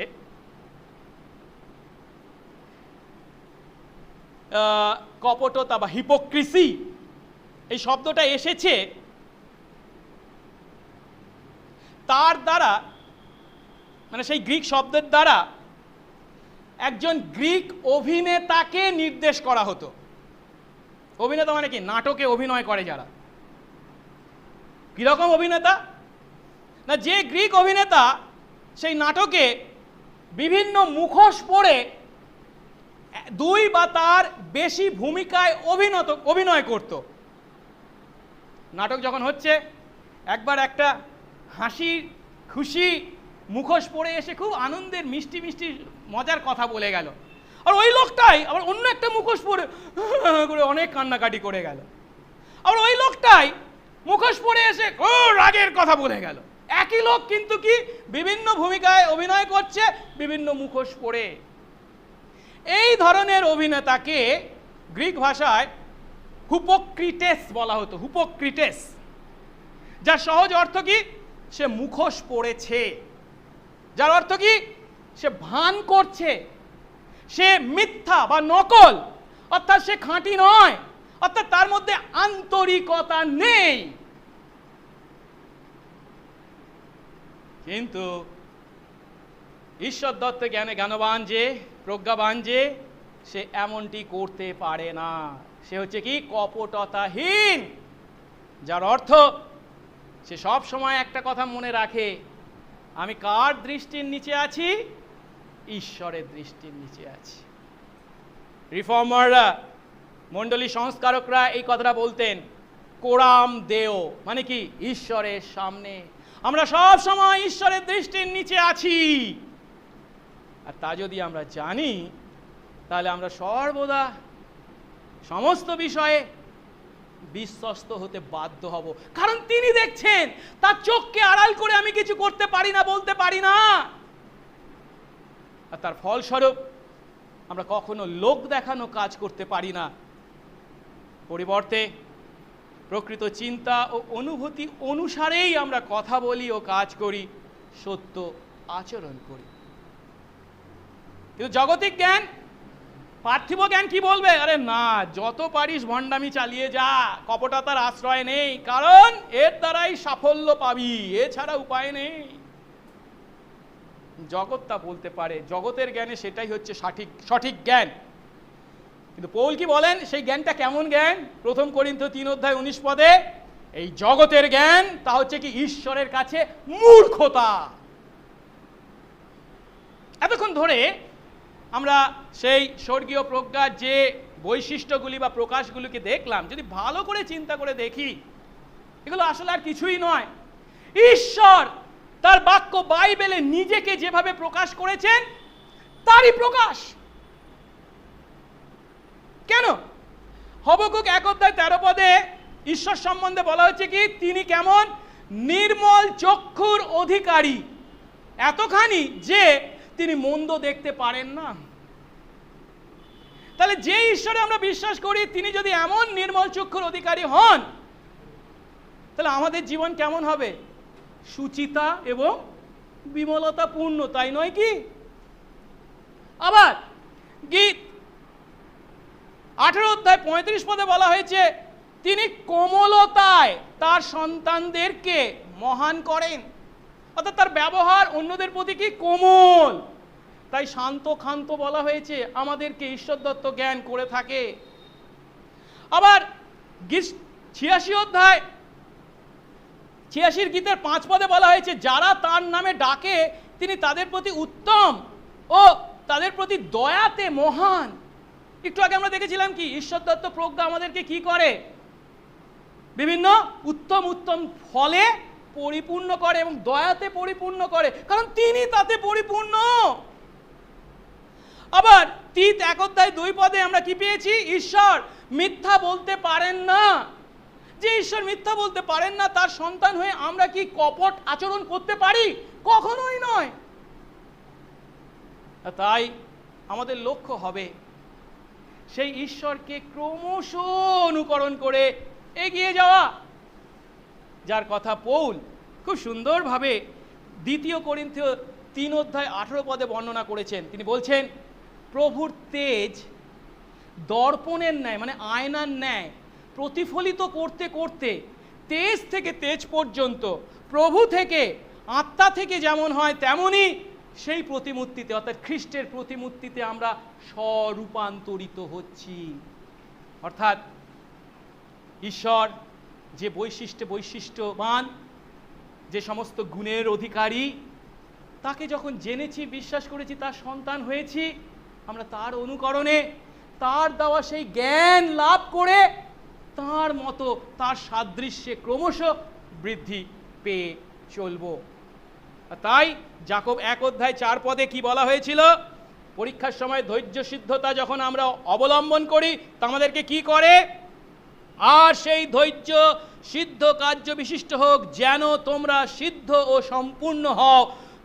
কপটতা বা হিপোক্রিসি, এই শব্দটা এসেছে তার দ্বারা, মানে সেই গ্রিক শব্দের দ্বারা একজন গ্রিক অভিনেতাকে নির্দেশ করা হতো। অভিনেতা মানে কি? নাটকে অভিনয় করে যারা। কিরকম অভিনেতা না, যে গ্রিক অভিনেতা সেই নাটকে বিভিন্ন মুখোশ পরে 2 বা তার বেশি ভূমিকায় অভিনয় করত। নাটক যখন হচ্ছে, একবার একটা হাসি খুশি মুখোশ পরে এসে খুব আনন্দের মিষ্টি মিষ্টি মজার কথা বলে গেল, আর ওই লোকটাই আবার অন্য একটা মুখোশ পরে করে অনেক কান্নাকাটি করে গেল। আবার ওই লোকটাই মুখোশ পরে এসে রাগের কথা বলে গেল। একই লোক কিন্তু কি বিভিন্ন ভূমিকায় অভিনয় করছে, বিভিন্ন মুখোশ পরে। এই ধরনের অভিনেতাকে গ্রিক ভাষায় হুপোক্রিটেস বলা হতো। হুপোক্রিটেস, যার সহজ অর্থ কি? সে মুখোশ পড়েছে। যার অর্থ কি? সে ভান করছে, সে মিথ্যা বা নকল, অর্থাৎ সে খাঁটি নয়, অর্থাৎ তার মধ্যে আন্তরিকতা নেই। কিন্তু ঈশ্বর দত্ত জ্ঞানবান যে, প্রজ্ঞাবান যে, সে এমনটি করতে পারে না। সে হচ্ছে কি? কপটতাহীন। যার অর্থ সে সব সময় একটা কথা মনে রাখে, আমি কার দৃষ্টির নিচে আছি? ঈশ্বরের দৃষ্টির নিচে আছি। রিফর্মাররা, মণ্ডলী সংস্কারকরা এই কথাটা বলতেন, কোরাম দেও, মানে কি? ঈশ্বরের সামনে আমরা সব সময় ঈশ্বরের দৃষ্টির নিচে আছি। আর তা যদি আমরা জানি, তাহলে আমরা সর্বদা সমস্ত বিষয়ে বিশ্বস্ত হতে বাধ্য হব। কারণ তিনি দেখছেন, তার চোখকে আড়াল করে আমি কিছু করতে পারি না, বলতে পারি না। আর তার ফলস্বরূপ আমরা কখনো লোক দেখানো কাজ করতে পারি না। পরিবর্তে প্রকৃত চিন্তা ও অনুভূতি অনুসারেই আমরা কথা বলি ও কাজ করি, সত্য আচরণ করি। কিন্তু জাগতিক জ্ঞান, পার্থিব জ্ঞান কি বলবে? আরে না, যত পারিস ভণ্ডামি চালিয়ে যা, কপটতার আশ্রয় নেই, কারণ এর দ্বারাই সাফল্য পাবি, এছাড়া উপায় নেই। জগৎ তা বলতে পারে, জগতের জ্ঞানে সেটাই হচ্ছে সঠিক জ্ঞান। কিন্তু পৌল কি বলেন? সেই জ্ঞানটা কেমন জ্ঞান? 1 করিন্থী 3:19 এই জগতের জ্ঞান তা হচ্ছে কি? ঈশ্বরের কাছে মূর্খতা। এতক্ষণ ধরে আমরা সেই স্বর্গীয় প্রজ্ঞার যে বৈশিষ্ট্যগুলি বা প্রকাশগুলিকে দেখলাম। যদি ভালো করে চিন্তা করে দেখি, এগুলো আসলে আর কিছুই নয়, ঈশ্বর তার বাক্য বাইবেলে নিজেকে যেভাবে প্রকাশ করেছেন তারই প্রকাশ। কেন? হবকুক 1:13 ঈশ্বর সম্বন্ধে বলা হচ্ছে কি? তিনি কেমন? নির্মল চক্ষুর অধিকারী, এতখানি যে তিনি মন্দ দেখতে পারেন না। তাহলে যে ঈশ্বরে আমরা বিশ্বাস করি, তিনি যদি এমন নির্মল চক্ষুর অধিকারী হন, তাহলে আমাদের জীবন কেমন হবে? সুচিতা এবং বিমলতা পূর্ণ, তাই নয় কি? আবার গীত 18:35 বলা হয়েছে, তিনি কোমলতায় তার সন্তানদেরকে মহান করেন। অর্থাৎ তার ব্যবহার অন্যদের প্রতি কি? কোমল। তাই শান্ত ক্ষান্ত বলা হয়েছে আমাদেরকে ঈশ্বর দত্ত জ্ঞান করে থাকে। আবার 86 গীতের 5 বলা হয়েছে, যারা তার নামে ডাকে তিনি তাদের প্রতি উত্তম ও তাদের প্রতি দয়াতে মহান। একটু আগে আমরা দেখেছিলাম কি? ঈশ্বর দত্ত প্রজ্ঞা আমাদেরকে কি করে? বিভিন্ন উত্তম উত্তম ফলে পরিপূর্ণ করে এবং দয়াতে পরিপূর্ণ করে, কারণ তিনি তাতে পরিপূর্ণ। আবার তীত 1:2 আমরা কি পেয়েছি? ঈশ্বর মিথ্যা বলতে পারেন না। যে ঈশ্বর মিথ্যা বলতে পারেন না, তার সন্তান হয়ে আমরা কি কপট আচরণ করতে পারি? কখনোই নয়। তাই আমাদের লক্ষ্য হবে সেই ঈশ্বরকে ক্রমশ অনুকরণ করে এগিয়ে যাওয়া, যার কথা পৌল খুব সুন্দরভাবে 2 করিন্থীয় 3:18 বর্ণনা করেছেন। তিনি বলছেন, প্রভুর তেজ দর্পণের ন্যায়, মানে আয়নার ন্যায় প্রতিফলিত করতে করতে তেজ থেকে তেজ পর্যন্ত, প্রভু থেকে আত্মা থেকে যেমন হয় তেমনই সেই প্রতিমূর্তিতে, অর্থাৎ খ্রিস্টের প্রতিমূর্তিতে আমরা স্বরূপান্তরিত হচ্ছি। অর্থাৎ ঈশ্বর যে বৈশিষ্ট্যবান, যে সমস্ত গুণের অধিকারী, তাকে যখন জেনেছি, বিশ্বাস করেছি, তার সন্তান হয়েছি, আমরা তার অনুকরণে, তার দেওয়া সেই জ্ঞান লাভ করে তার মতো, তার সাদৃশ্যে ক্রমশ বৃদ্ধি পেয়ে চলব। তাই যাকব 1:4 কি বলা হয়েছিল? পরীক্ষার সময় ধৈর্য সিদ্ধতা যখন আমরা অবলম্বন করি, তা আমাদেরকে কি করে? আর সেই ধৈর্য সিদ্ধ কার্য বিশিষ্ট হোক, যেন তোমরা সিদ্ধ ও সম্পূর্ণ হও,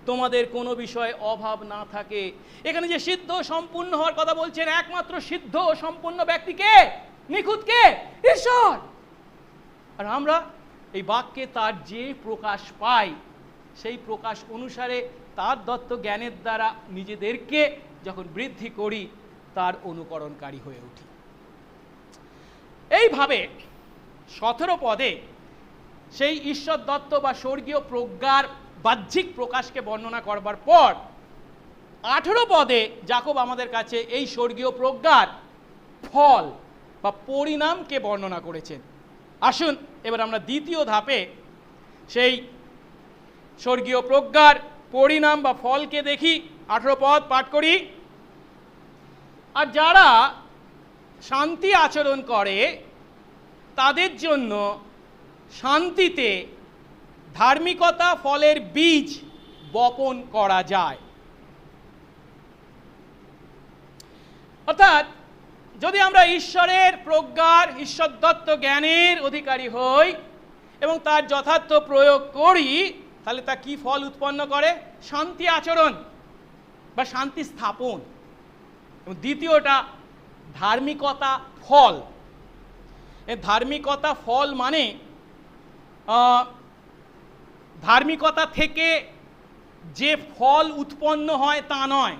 তোমাদের কোনো বিষয়ে অভাব না থাকে। এখানে যে সিদ্ধ সম্পূর্ণ হওয়ার কথা বলছেন, একমাত্র সিদ্ধ ও সম্পূর্ণ ব্যক্তিকে, নিখুঁতকে, ঈশ্বর। আর আমরা এই বাক্যে তার যে প্রকাশ পাই, সেই প্রকাশ অনুসারে তার দত্ত জ্ঞানের দ্বারা নিজেদেরকে যখন বৃদ্ধি করি, তার অনুকরণকারী হয়ে উঠি। এইভাবে 17 পদে সেই ঈশ্বর দত্ত বা স্বর্গীয় প্রজ্ঞার বাহ্যিক প্রকাশকে বর্ণনা করবার পর 18 পদে যাকব আমাদের কাছে এই স্বর্গীয় প্রজ্ঞার ফল বা পরিণামকে বর্ণনা করেছেন। আসুন এবার আমরা দ্বিতীয় ধাপে সেই স্বর্গীয় প্রজ্ঞার পরিণাম বা ফলকে দেখি। 18 পদ পাঠ করি। আর যারা শান্তি আচরণ করে, তাদের জন্য শান্তিতে ধার্মিকতা ফলের বীজ বপন করা যায়। অর্থাৎ যদি আমরা ঈশ্বরের প্রজ্ঞার, ঈশ্বর দত্ত জ্ঞানের অধিকারী হই এবং তার যথার্থ প্রয়োগ করি, তাহলে তা কি ফল উৎপন্ন করে? শান্তি আচরণ বা শান্তি স্থাপন। এবং দ্বিতীয়টা ধার্মিকতা ফল। ধার্মিকতা ফল মানে ধার্মিকতা থেকে যে ফল উৎপন্ন হয় তা নয়।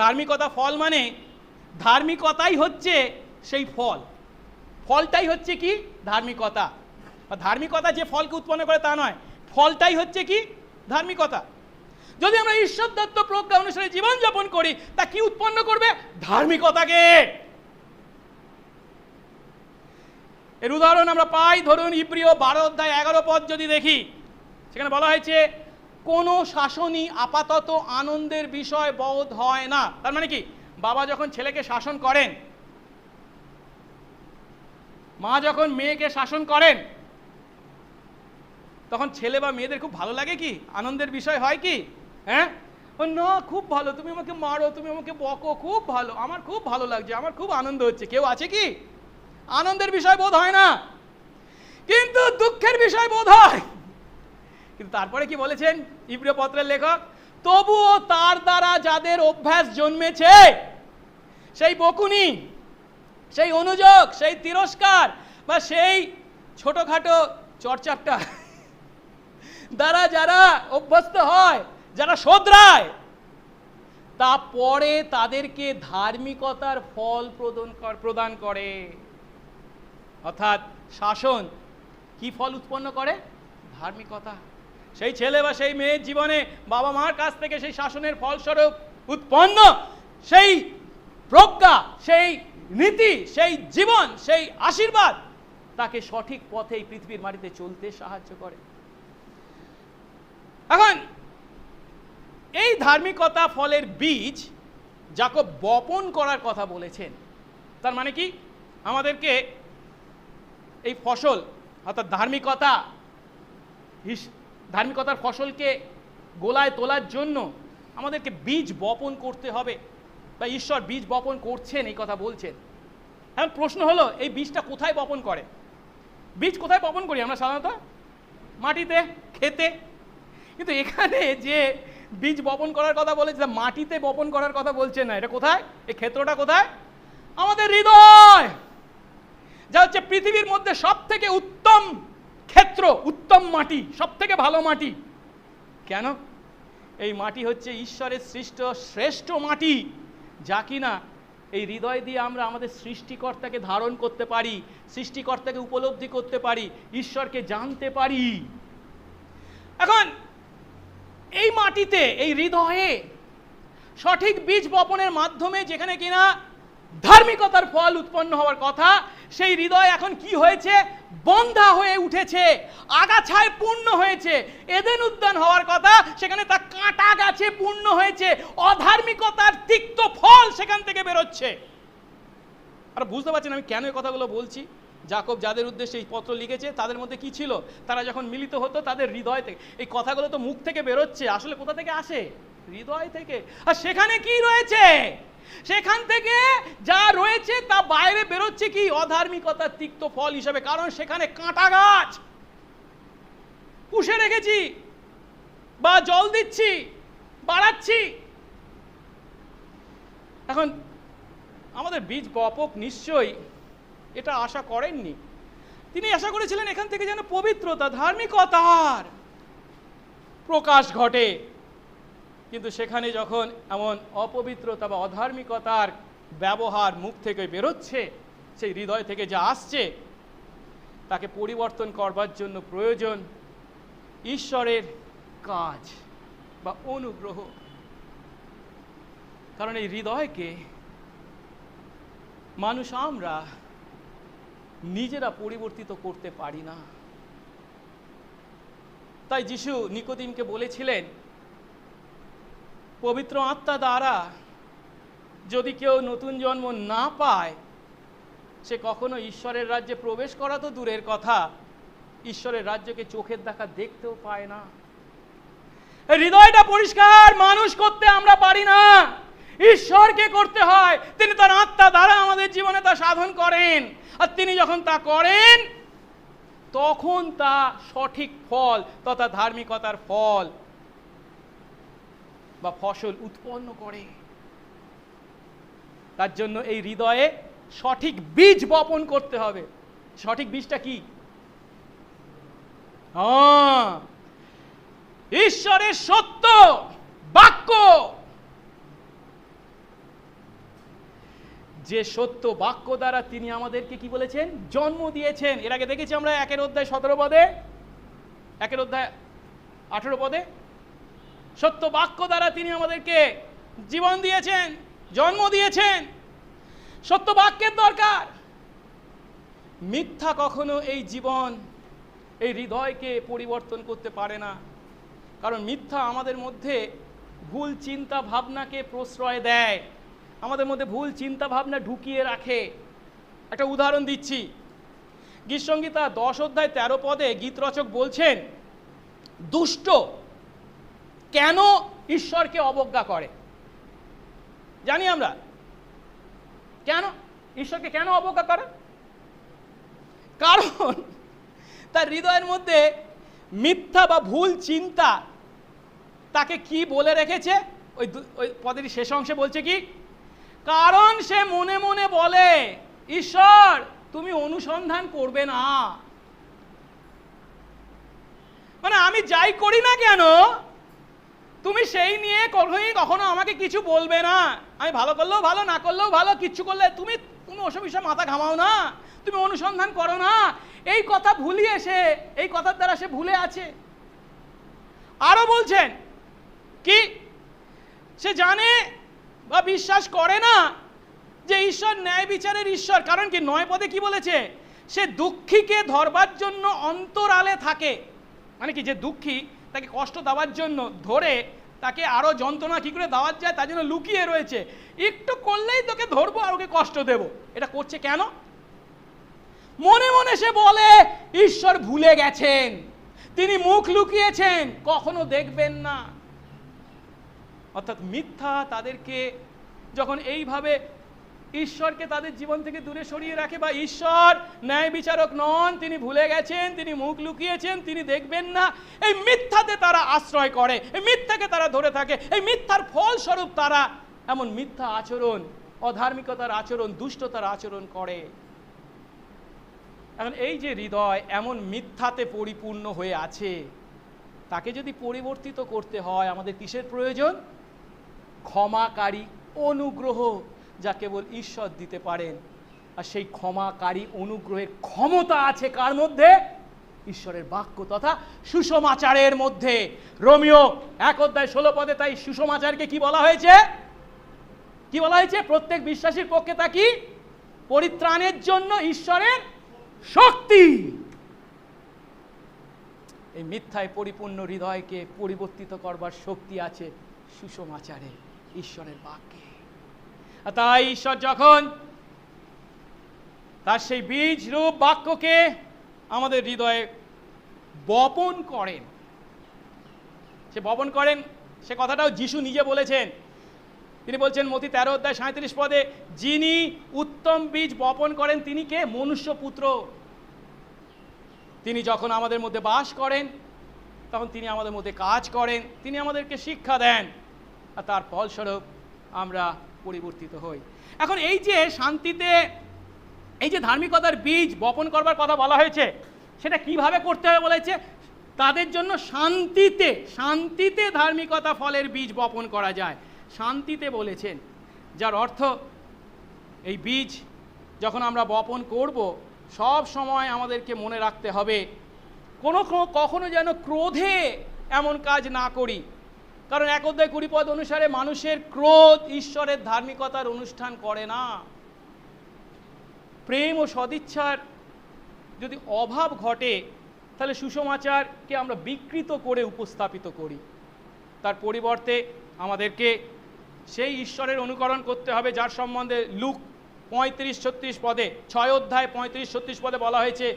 ধার্মিকতা ফল মানে ধার্মিকতাই হচ্ছে সেই ফল, ফলটাই হচ্ছে কি? ধার্মিকতা। ধার্মিকতা যে ফলকে উৎপন্ন করে তা নয়, ফলটাই হচ্ছে কি? ধার্মিকতা। যদি আমরা ঈশ্বর দত্ত প্রজ্ঞা অনুসারে জীবনযাপন করি, তা কি উৎপন্ন করবে? ধার্মিকতাকে। এর উদাহরণ আমরা পাই, ধরুন ইব্রিয় 12:11 যদি দেখি, সেখানে বলা হয়েছে কোনো শাসনই আপাতত আনন্দের বিষয় বোধ হয় না। তার মানে কি? বাবা যখন ছেলেকে শাসন করেন, মা যখন মেয়েকে শাসন করেন, তখন ছেলে বা মেয়েদের খুব ভালো লাগে কি? আনন্দের বিষয় হয় কি? হ্যাঁ, না খুব ভালো, তুমি আমাকে মারো, তুমি আমাকে বকো, খুব ভালো, আমার খুব ভালো লাগছে, আমার খুব আনন্দ হচ্ছে। কেউ আছে কি আনন্দের বিষয় বোধ হয় না? কিন্তু দুঃখের বিষয় বোধ হয়। কিন্তু তারপরে কি বলেছেন ইব্রিয় পত্রের লেখক? তবুও তার দ্বারা যাদের অভ্যাস জন্মেছে, সেই বকুনি, সেই অনুযোগ, সেই তিরস্কার বা সেই ছোটখাটো চর্চাপটা দ্বারা যারা অভ্যস্ত হয়, যারা শোধরায়, তা পরে তাদেরকে ধার্মিকতার ফল প্রদান করে। অর্থাৎ শাসন কি ফল উৎপন্ন করে? ধার্মিকতা। সেই ছেলে বা সেই মেয়ের জীবনে বাবা মার কাছ থেকে সেই শাসনের ফলস্বরূপ উৎপন্ন সেই প্রজ্ঞা, সেই নীতি, সেই জীবন, সেই আশীর্বাদ তাকে সঠিক পথে এই পৃথিবীর মাটিতে চলতে সাহায্য করে। এখন এই ধার্মিকতা ফলের বীজ যাকব বপন করার কথা বলেছেন। তার মানে কি? আমাদেরকে এই ফসল অর্থাৎ ধার্মিকতা ধার্মিকতার ফসলকে গোলায় তোলার জন্য আমাদেরকে বীজ বপন করতে হবে, বা ঈশ্বর বীজ বপন করছেন এই কথা বলছেন। এখন প্রশ্ন হলো, এই বীজটা কোথায় বপন করে? বীজ কোথায় বপন করি আমরা সাধারণত? মাটিতে, খেতে। কিন্তু এখানে যে বীজ বপন করার কথা বলেছে, মাটিতে বপন করার কথা বলছে না। এটা কোথায়? এই ক্ষেত্রটা কোথায়? আমাদের হৃদয়, যা হচ্ছে পৃথিবীর মধ্যে সব থেকে উত্তম ক্ষেত্র, উত্তম মাটি, সব থেকে ভালো মাটি। কেন? এই মাটি হচ্ছে ঈশ্বরের সৃষ্ট শ্রেষ্ঠ মাটি, যা কিনা এই হৃদয় দিয়ে আমরা আমাদের সৃষ্টিকর্তাকে ধারণ করতে পারি, সৃষ্টিকর্তাকে উপলব্ধি করতে পারি, ঈশ্বরকে জানতে পারি। এখন এই মাটিতে, এই হৃদয়ে সঠিক বীজ বপনের মাধ্যমে যেখানে কিনা ধার্মিকতার ফল উৎপন্ন হওয়ার কথা, সেই হৃদয় এখন কি হয়েছে? বন্ধা হয়ে উঠেছে, আগাছায় পূর্ণ হয়েছে। এদেন উদ্যান হওয়ার কথা, সেখানে তা কাঁটা গাছে পূর্ণ হয়েছে। অধার্মিকতার তিক্ত ফল সেখান থেকে বেরোচ্ছে। আর বুঝতে পারছেন আমি কেন এই কথাগুলো বলছি? যাকব যাদের উদ্দেশ্যে এই পত্র লিখেছে, তাদের মধ্যে কি ছিল? তারা যখন মিলিত হতো তাদের হৃদয় থেকে, এই কথাগুলো তো মুখ থেকে বেরোচ্ছে, আসলে কোথা থেকে আসে? হৃদয় থেকে। আর সেখানে কি রয়েছে? সেখান থেকে যা রয়েছে তা বাইরে বেরোচ্ছে কি? অধার্মিকতার তিক্ত ফল হিসাবে। কারণ সেখানে কাঁটা গাছ পুষে রেখেছি, বা জল দিচ্ছি, বাড়াচ্ছি। এখন আমাদের বীজ বপক নিশ্চয়ই এটা আশা করেননি। তিনি আশা করেছিলেন এখান থেকে যেন পবিত্রতা, ধার্মিকতার প্রকাশ ঘটে। কিন্তু সেখানে যখন এমন অপবিত্রতা বা অধার্মিকতার ব্যবহার মুখ থেকে বেরোচ্ছে, সেই হৃদয় থেকে যা আসছে, তাকে পরিবর্তন করবার জন্য প্রয়োজন ঈশ্বরের কাজ বা অনুগ্রহ। কারণ এই হৃদয়কে মানুষ আমরা নিজেরা পরিবর্তিত করতে পারি না। তাই যিশু নিকোদিমকে বলেছিলেন, পবিত্র আত্মা দ্বারা যদি কেউ নতুন জন্ম না পায়, সে কখনো ঈশ্বরের রাজ্যে প্রবেশ করা তো দূরের কথা, ঈশ্বরের রাজ্যকে চোখের দেখা দেখতেও পায় না। হৃদয়টা পরিষ্কার মানুষ করতে আমরা পারি না, ঈশ্বরকে করতে হয়। তিনি তার আত্মা দ্বারা আমাদের জীবনে তা সাধন করেন। আর তিনি যখন তা করেন, তখন তা সঠিক ফল তথা ধার্মিকতার ফল বা ফসল উৎপন্ন করে। তার জন্য এই হৃদয়ে সঠিক বীজ বপন করতে হবে। সঠিক বীজটা কি? ঈশ্বরের সত্য বাক্য। যে সত্য বাক্য দ্বারা তিনি আমাদেরকে কি বলেছেন? জন্ম দিয়েছেন। এর আগে দেখেছি আমরা 1 অধ্যায় 17 পদে, 1 অধ্যায় 18 পদে, সত্য বাক্য দ্বারা তিনি আমাদেরকে জীবন দিয়েছেন, জন্ম দিয়েছেন। সত্য বাক্যের দরকার। মিথ্যা কখনো এই জীবন, এই হৃদয়কে পরিবর্তন করতে পারে না। কারণ মিথ্যা আমাদের মধ্যে ভুল চিন্তা ভাবনাকে প্রশ্রয় দেয়, আমাদের মধ্যে ভুল চিন্তা ভাবনা ঢুকিয়ে রাখে। একটা উদাহরণ দিচ্ছি। গীতসংহিতা 10 অধ্যায় 13 পদে গীতরচক বলছেন, দুষ্ট কেন ঈশ্বরকে অবজ্ঞা করে? জানি আমরা কেন ঈশ্বরকে কেন অবজ্ঞা করে। কারণ তার হৃদয়ের মধ্যে মিথ্যা বা ভুল চিন্তা তাকে কি বলে রেখেছে? ওই পদের শেষ অংশে বলছে কি? কারণ সে মনে মনে বলে, ঈশ্বর তুমি অনুসন্ধান করবে না। মানে আমি যাই করি না কেন, তুমি সেই নিয়ে কখনো আমাকে কিছু বলবে না। আমি ভালো করলেও ভালো, না করলেও ভালো, কিচ্ছু করলে তুমি ওসব বিষয়ে মাথা ঘামাও না, তুমি অনুসন্ধান করো না। এই কথা ভুলিয়ে সে, এই কথার দ্বারা সে ভুলে আছে। আরো বলছেন কি? সে জানে বা বিশ্বাস করে না যে ঈশ্বর ন্যায় বিচারের ঈশ্বর। কারণ কি? 9 পদে কি বলেছে? সে দুঃখীকে ধরবার জন্য অন্তরালে থাকে। মানে কি? যে দুঃখী তাকে কষ্ট দেওয়ার জন্য ধরে তাকে আরো যন্ত্রণা কি করে দেওয়া যায় তার জন্য লুকিয়ে রয়েছে। একটু করলেই তোকে ধরবো আর ওকে কষ্ট দেব। এটা করছে কেন? মনে মনে সে বলে ঈশ্বর ভুলে গেছেন, তিনি মুখ লুকিয়েছেন, কখনো দেখবেন না। অর্থাৎ মিথ্যা তাদেরকে যখন এইভাবে ঈশ্বরকে তাদের জীবন থেকে দূরে সরিয়ে রাখে, বা ঈশ্বর ন্যায় বিচারক নন, তিনি ভুলে গেছেন, তিনি মুখ লুকিয়েছেন, তিনি দেখবেন না, এই মিথ্যাতে তারা আশ্রয় করে, এই মিথ্যাকে তারা ধরে থাকে, এই মিথ্যার ফলস্বরূপ তারা এমন মিথ্যা আচরণ, অধার্মিকতার আচরণ, দুষ্টতার আচরণ করে। এখন এই যে হৃদয় এমন মিথ্যাতে পরিপূর্ণ হয়ে আছে, তাকে যদি পরিবর্তিত করতে হয়, আমাদের কিসের প্রয়োজন? ক্ষমাকারী অনুগ্রহ, যা কেবল ঈশ্বর দিতে পারেন। আর সেই ক্ষমাকারী অনুগ্রহের ক্ষমতা আছে কার মধ্যে? ঈশ্বরের বাক্য তথা সুসমাচারের মধ্যে। রোমিও 1:16 তাই সুসমাচারকে কি বলা হয়েছে? কি বলা হয়েছে? প্রত্যেক বিশ্বাসীর পক্ষে তা কি? পরিত্রাণের জন্য ঈশ্বরের শক্তি। এই মিথ্যায় পরিপূর্ণ হৃদয়কে পরিবর্তিত করবার শক্তি আছে সুসমাচারে, ঈশ্বরের বাক্যে। তাই ঈশ্বর যখন তার সেই বীজ রূপ বাক্যকে আমাদের হৃদয়ে বপন করেন, সে বপন করেন, সে কথাটাও যিশু নিজে বলেছেন। তিনি বলছেন মতি 13:37 যিনি উত্তম বীজ বপন করেন তিনি কে? মনুষ্যপুত্র। তিনি যখন আমাদের মধ্যে বাস করেন, তখন তিনি আমাদের মধ্যে কাজ করেন, তিনি আমাদেরকে শিক্ষা দেন, আর তার ফলস্বরূপ আমরা পরিবর্তিত হই। এখন এই যে শান্তিতে, এই যে ধার্মিকতার বীজ বপন করবার কথা বলা হয়েছে, সেটা কিভাবে করতে হবে বলেছে? তাদের জন্য শান্তিতে, শান্তিতে ধার্মিকতা ফলের বীজ বপন করা যায়। শান্তিতে বলেছেন, যার অর্থ এই বীজ যখন আমরা বপন করব, সব সময় আমাদেরকে মনে রাখতে হবে কখনো যেন ক্রোধে এমন কাজ না করি। কারণ 1:20 অনুসারে মানুষের ক্রোধ ঈশ্বরের ধার্মিকতার অনুষ্ঠান করে না। প্রেম ও সদিচ্ছার যদি অভাব ঘটে, তাহলে সুসমাচারকে আমরা বিকৃত করে উপস্থাপিত করি। তার পরিবর্তে আমাদেরকে সেই ঈশ্বরের অনুকরণ করতে হবে যার সম্বন্ধে লুক 35-36 6 বলা হয়েছে,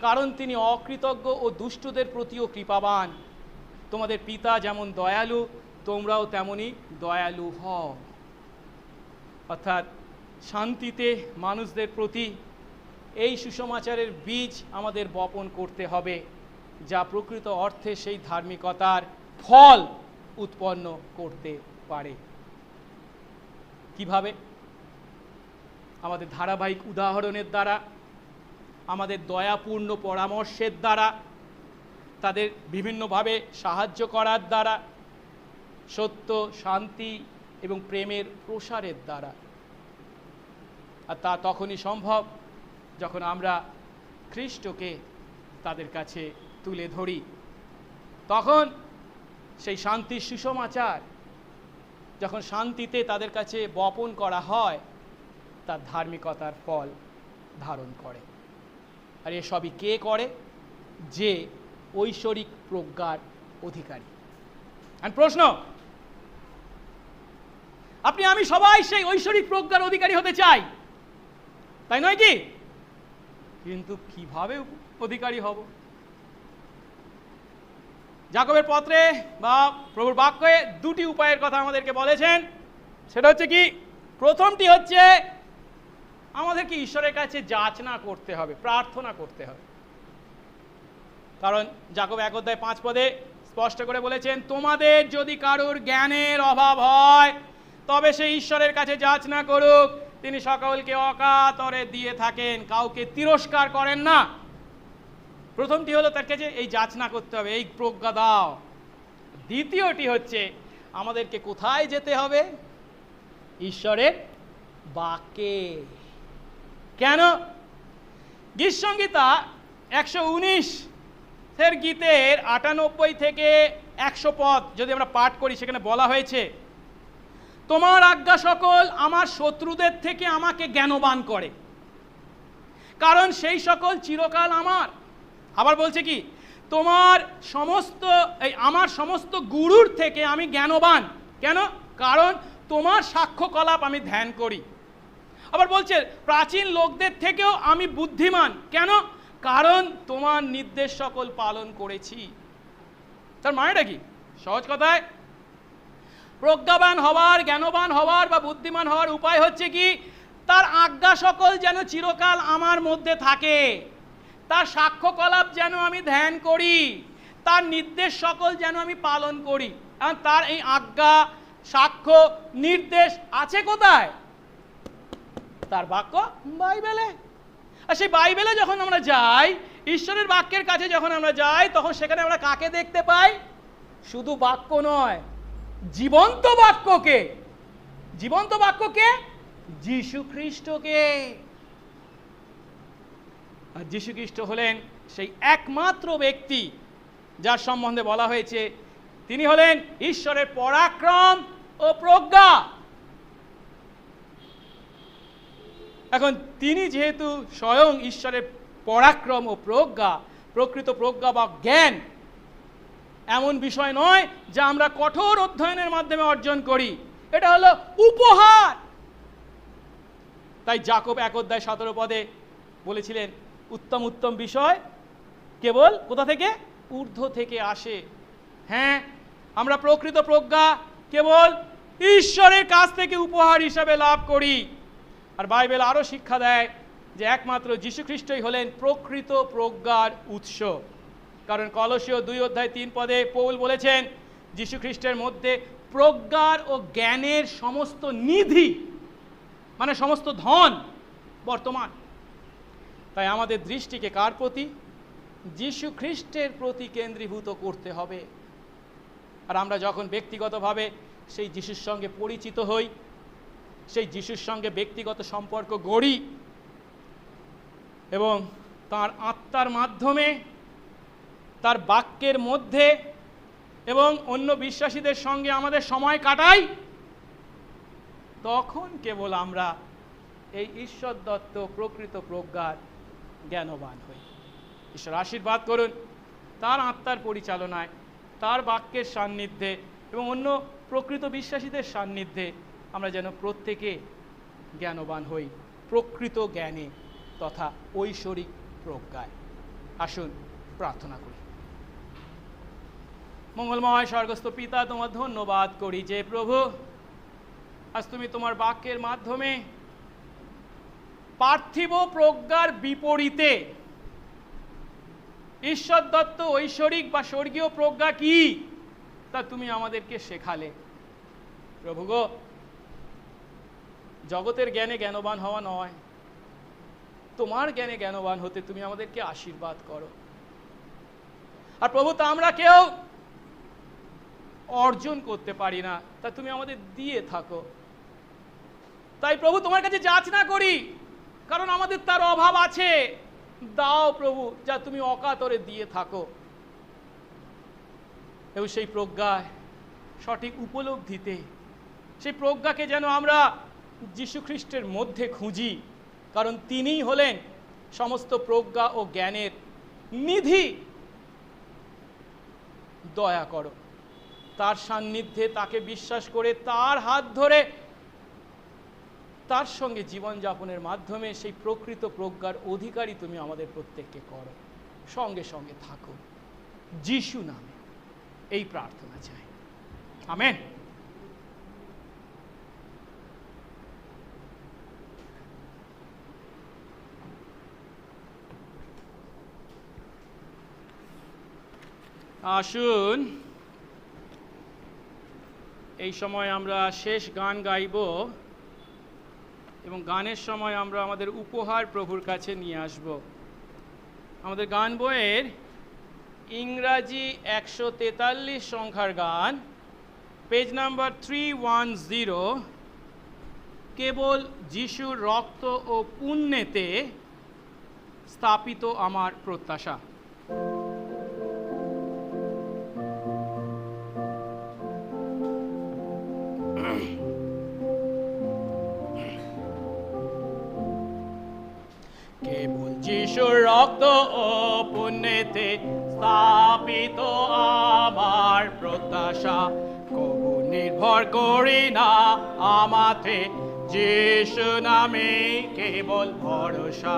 কারণ তিনি অকৃতজ্ঞ ও দুষ্টদের প্রতিও কৃপাবান। তোমাদের পিতা যেমন দয়ালু, তোমরাও তেমনি দয়ালু হও। অর্থাৎ শান্তিতে মানুষদের প্রতি এই সুসমাচারের বীজ আমাদের বপন করতে হবে, যা প্রকৃত অর্থে সেই ধার্মিকতার ফল উৎপন্ন করতে পারে। কিভাবে? আমাদের ধারাবাহিক উদাহরণের দ্বারা, আমাদের দয়াপূর্ণ পরামর্শের দ্বারা, তাদের বিভিন্নভাবে সাহায্য করার দ্বারা, সত্য, শান্তি এবং প্রেমের প্রসারের দ্বারা। আর তা তখনই সম্ভব যখন আমরা খ্রিস্টকে তাদের কাছে তুলে ধরি। তখন সেই শান্তির সুসমাচার যখন শান্তিতে তাদের কাছে বপন করা হয়, তার ধার্মিকতার ফল ধারণ করে। আর এসবই কে করে? যে ঐশ্বরিক প্রজ্ঞার অধিকারী। আর প্রশ্ন, আপনি আমি সবাই সেই ঐশ্বরিক প্রজ্ঞার অধিকারী হতে চাই, তাই নয় কি? কিন্তু কিভাবে অধিকারী হব? যাকবের পত্রে বা প্রভুর বাক্যে দুটি উপায়ের কথা আমাদেরকে বলেছেন। সেটা হচ্ছে কি? প্রথমটি হচ্ছে আমাদেরকে ঈশ্বরের কাছে যাচনা করতে হবে, প্রার্থনা করতে হবে। কারণ যাকব 1:5 স্পষ্ট করে বলেছেন, তোমাদের যদি কারোর জ্ঞানের অভাব হয় তবে সে ঈশ্বরের কাছে যাচনা করুক, তিনি সকলকে অকাতরে দিয়ে থাকেন, কাউকে তিরস্কার করেন না। প্রথমটি হলো তার কাছে এই যাচনা করতে হবে, এই প্রজ্ঞা দাও। দ্বিতীয়টি হচ্ছে আমাদেরকে কোথায় যেতে হবে? ঈশ্বরের বাক্যে। কেন? গীতসংহিতা 119 গীতের 98 থেকে 100 পদ যদি আমরা পাঠ করি, সেখানে বলা হয়েছে, তোমার আজ্ঞা সকল আমার শত্রুদের থেকে আমাকে জ্ঞানবান করে, কারণ সেই সকল চিরকাল আমার। আবার বলছে কি? আমার সমস্ত গুরুর থেকে আমি জ্ঞানবান। কেন? কারণ তোমার সাক্ষ্যকলাপ আমি ধ্যান করি। আবার বলছে প্রাচীন লোকদের থেকেও আমি বুদ্ধিমান। কেন? কারণ তোমার নির্দেশ সকল পালন করেছি। তার মানেটা কি? সহজ কথায়, প্রজ্ঞাবান হওয়ার, জ্ঞানবান হওয়ার বা বুদ্ধিমান হওয়ার উপায় হচ্ছে কি, তার আজ্ঞা সকল যেন চিরকাল আমার মধ্যে থাকে, তার সাক্ষ্যকলাপ যেন আমি ধ্যান করি, তার নির্দেশ সকল যেন আমি পালন করি। আর তার এই আজ্ঞা, সাক্ষ্য, নির্দেশ আছে কোথায়? তার বাক্য বাইবেলে। আর সেই বাইবেলে যখন আমরা যাই, ঈশ্বরের বাক্যের কাছে যখন আমরা যাই, তখন সেখানে আমরা কাকে দেখতে পাই? শুধু বাক্য নয়, জীবন্ত বাক্যকে। জীবন্ত বাক্যকে? যীশু খ্রিস্টকে। আর যীশু খ্রিস্ট হলেন সেই একমাত্র ব্যক্তি যার সম্বন্ধে বলা হয়েছে তিনি হলেন ঈশ্বরের পরাক্রম ও প্রজ্ঞা। এখন তিনি যেহেতু স্বয়ং ঈশ্বরের পরাক্রম ও প্রজ্ঞা, প্রকৃত প্রজ্ঞা বা জ্ঞান এমন বিষয় নয় যা আমরা কঠোর অধ্যয়নের মাধ্যমে অর্জন করি, এটা হলো উপহার। তাই যাকব 1:17 বলেছিলেন, উত্তম উত্তম বিষয় কেবল কোথা থেকে? ঊর্ধ্ব থেকে আসে। হ্যাঁ, আমরা প্রকৃত প্রজ্ঞা কেবল ঈশ্বরের কাছ থেকে উপহার হিসাবে লাভ করি। আর বাইবেল আরো শিক্ষা দেয় যে একমাত্র যীশু খ্রিস্টই হলেন প্রকৃত প্রজ্ঞার উৎস। কারণ কলসীয় 2:3 পৌল বলেছেন যীশু খ্রিস্টের মধ্যে প্রজ্ঞার ও জ্ঞানের সমস্ত নিধি, মানে সমস্ত ধন বর্তমান। তাই আমাদের দৃষ্টিকে কার প্রতি? যীশু খ্রিস্টের প্রতি কেন্দ্রীভূত করতে হবে। আর আমরা যখন ব্যক্তিগতভাবে সেই যিশুর সঙ্গে পরিচিত হই, সেই যিশুর সঙ্গে ব্যক্তিগত সম্পর্ক গড়ি এবং তার আত্মার মাধ্যমে, তার বাক্যের মধ্যে এবং অন্য বিশ্বাসীদের সঙ্গে আমাদের সময় কাটাই, তখন কেবল আমরা এই ঈশ্বর দত্ত প্রকৃত প্রজ্ঞার জ্ঞানবান হই। ঈশ্বর আশীর্বাদ করুন তার আত্মার পরিচালনায়, তার বাক্যের সান্নিধ্যে এবং অন্য প্রকৃত বিশ্বাসীদের সান্নিধ্যে আমরা যেন প্রত্যেকে জ্ঞানবান হই, প্রকৃত জ্ঞানে তথা ঐশ্বরিক প্রজ্ঞায়। আসুন প্রার্থনা করি। মঙ্গলময় স্বর্গস্থ পিতা, তোমার ধন্যবাদ করি যে প্রভু আজ তুমি তোমার বাক্যের মাধ্যমে পার্থিব প্রজ্ঞার বিপরীতে ঈশ্বর দত্ত ঐশ্বরিক বা স্বর্গীয় প্রজ্ঞা কি তা তুমি আমাদেরকে শেখালে। প্রভু গো, জগতের জ্ঞানে জ্ঞানবান হওয়া নয়, তোমার জ্ঞানে জ্ঞানবান হতে তুমি আমাদেরকে আশীর্বাদ করো। আর প্রভু, তা আমরা কেউ অর্জন করতে পারি না, তা তুমি আমাদের দিয়ে থাকো। তাই প্রভু তোমার কাছে যাচনা করি, কারণ আমাদের তার অভাব আছে। দাও প্রভু, যা তুমি অকাতরে দিয়ে থাকো। এবং সেই প্রজ্ঞায় সঠিক উপলব্ধিতে, সেই প্রজ্ঞাকে যেন আমরা যীশু খ্রিস্টের মধ্যে খুঁজি, কারণ তিনিই হলেন সমস্ত প্রজ্ঞা ও জ্ঞানের নিধি। দয়া করো, তার সান্নিধ্যে তাকে বিশ্বাস করে তার হাত ধরে তার সঙ্গে জীবনযাপনের মাধ্যমে সেই প্রকৃত প্রজ্ঞার অধিকারী তুমি আমাদের প্রত্যেককে করো, সঙ্গে সঙ্গে থাকো। যিশু নামে এই প্রার্থনা চাই, আমেন। আসুন এই সময় আমরা শেষ গান গাইব এবং গানের সময় আমরা আমাদের উপহার প্রভুর কাছে নিয়ে আসব। আমাদের গান বইয়ের ইংরাজি 143 সংখ্যার গান, পেজ নাম্বার 310, কেবল যিশুর রক্ত ও পুণ্যেতে স্থাপিত আমার প্রত্যাশা। কেবল যিশুর রক্ত ও পুণ্যেতে স্থাপিত আমার প্রত্যাশা, কবু নির্ভর করি না আমাতে, যিশু নামে কেবল ভরসা।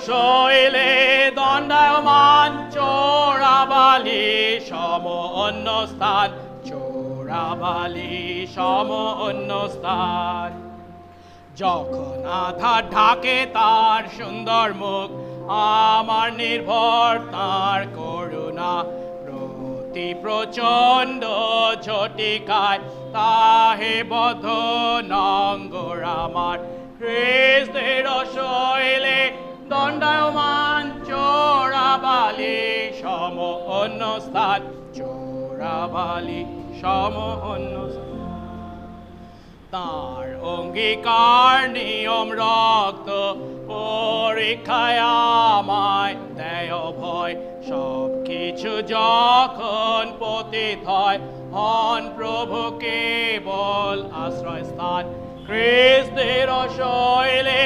শৈলে দণ্ডায়মান চোরাবালি সম অন্য স্থান, চোরাবালি সম অন্য স্থান। যখন আধার ঢাকে তার সুন্দর মুখ, আমার নির্ভর তার করুণা, প্রতি প্রচণ্ড ঝটিকায় তাহে বদ্ধ নঙ্গর আমার। খ্রিস্টের শৈলে দণ্ডায়মান চোরাবালি সম অন্য স্থান, চোরাবালি সম অন্য স্থান। তার অঙ্গীকার নিয়ম রক্ত পরীক্ষায় আমায় দেয় ভয়, সব কিছু যখন পতিত হয় হন প্রভু কেবল আশ্রয় স্থান। খ্রিস্টের শৈলে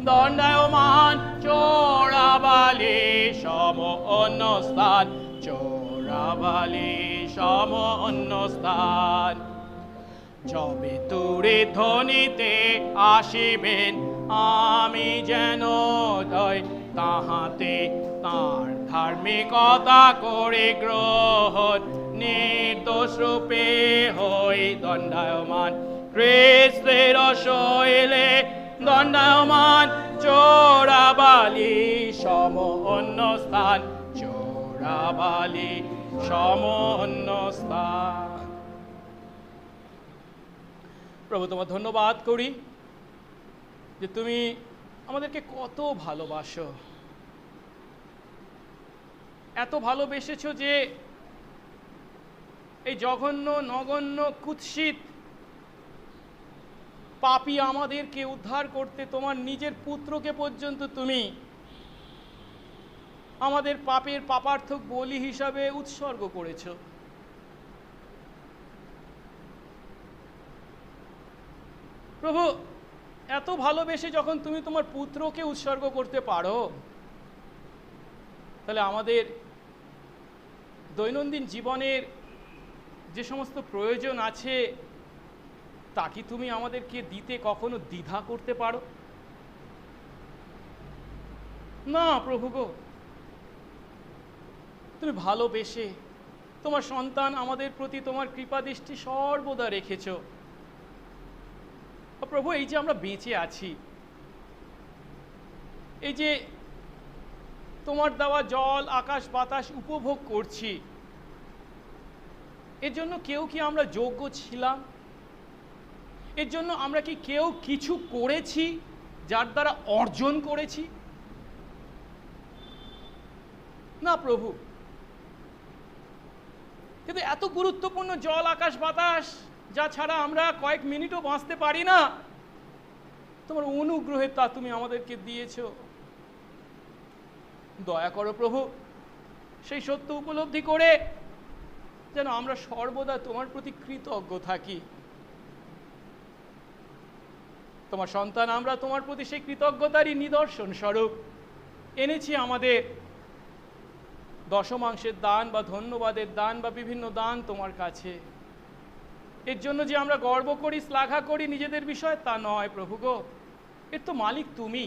দণ্ডায়মান চোরাবালি সম অন্য স্থান, চোরাবালি সম অন্য স্থান। যবে তুরে ধ্বনিতে আসিবেন আমি যেন দয় তাহাতে তার ধার্মিকতা করে গ্রহণ, নির্দোষ রূপে হই দণ্ডায়মান। খ্রিস্টের শৈলে দণ্ডায়মান চোরাবালি সম অন্য স্থান, চোরাবালি সম অন্য স্থান। প্রভু তোমার ধন্যবাদ করি যে তুমি আমাদেরকে কত ভালোবাসো, এত ভালোবেসেছো যে এই জঘন্য নগণ্য কুৎসিত পাপী আমাদেরকে উদ্ধার করতে তোমার নিজের পুত্রকে পর্যন্ত তুমি আমাদের পাপের পাপার্থক বলি হিসাবে উৎসর্গ করেছো। প্রভু, এত ভালোবেসে যখন তুমি তোমার পুত্রকে উৎসর্গ করতে পারো, তাহলে আমাদের দৈনন্দিন জীবনের যে সমস্ত প্রয়োজন আছে তা কি তুমি আমাদেরকে দিতে কখনো দ্বিধা করতে পারো না? প্রভু গো, তুমি ভালোবেসে তোমার সন্তান আমাদের প্রতি তোমার কৃপা দৃষ্টি সর্বদা রেখেছো। প্রভু, এই যে আমরা বেঁচে আছি, এই যে তোমার দেওয়া জল আকাশ বাতাস উপভোগ করছি, এর জন্য কেউ কি আমরা যোগ্য ছিলাম? এর জন্য আমরা কি কেউ কিছু করেছি যার দ্বারা অর্জন করেছি? না প্রভু। কিন্তু এত গুরুত্বপূর্ণ জল আকাশ বাতাস যা ছাড়া আমরা কয়েক মিনিটও বাঁচতে পারি না, তোমার অনুগ্রহে তা তুমি আমাদেরকে দিয়েছো। দয়া করো প্রভু, সেই সত্য উপলব্ধি করে যেন আমরা সর্বদা তোমার প্রতি কৃতজ্ঞ থাকি। তোমার সন্তান আমরা তোমার প্রতি সেই কৃতজ্ঞতারই নিদর্শন স্বরূপ এনেছি আমাদের দশমাংশের দান বা ধন্যবাদের দান বা বিভিন্ন দান তোমার কাছে। এর জন্য যে আমরা গর্ব করি, শ্লাঘা করি নিজেদের বিষয়, তা নয় প্রভু গো। এর তো মালিক তুমি।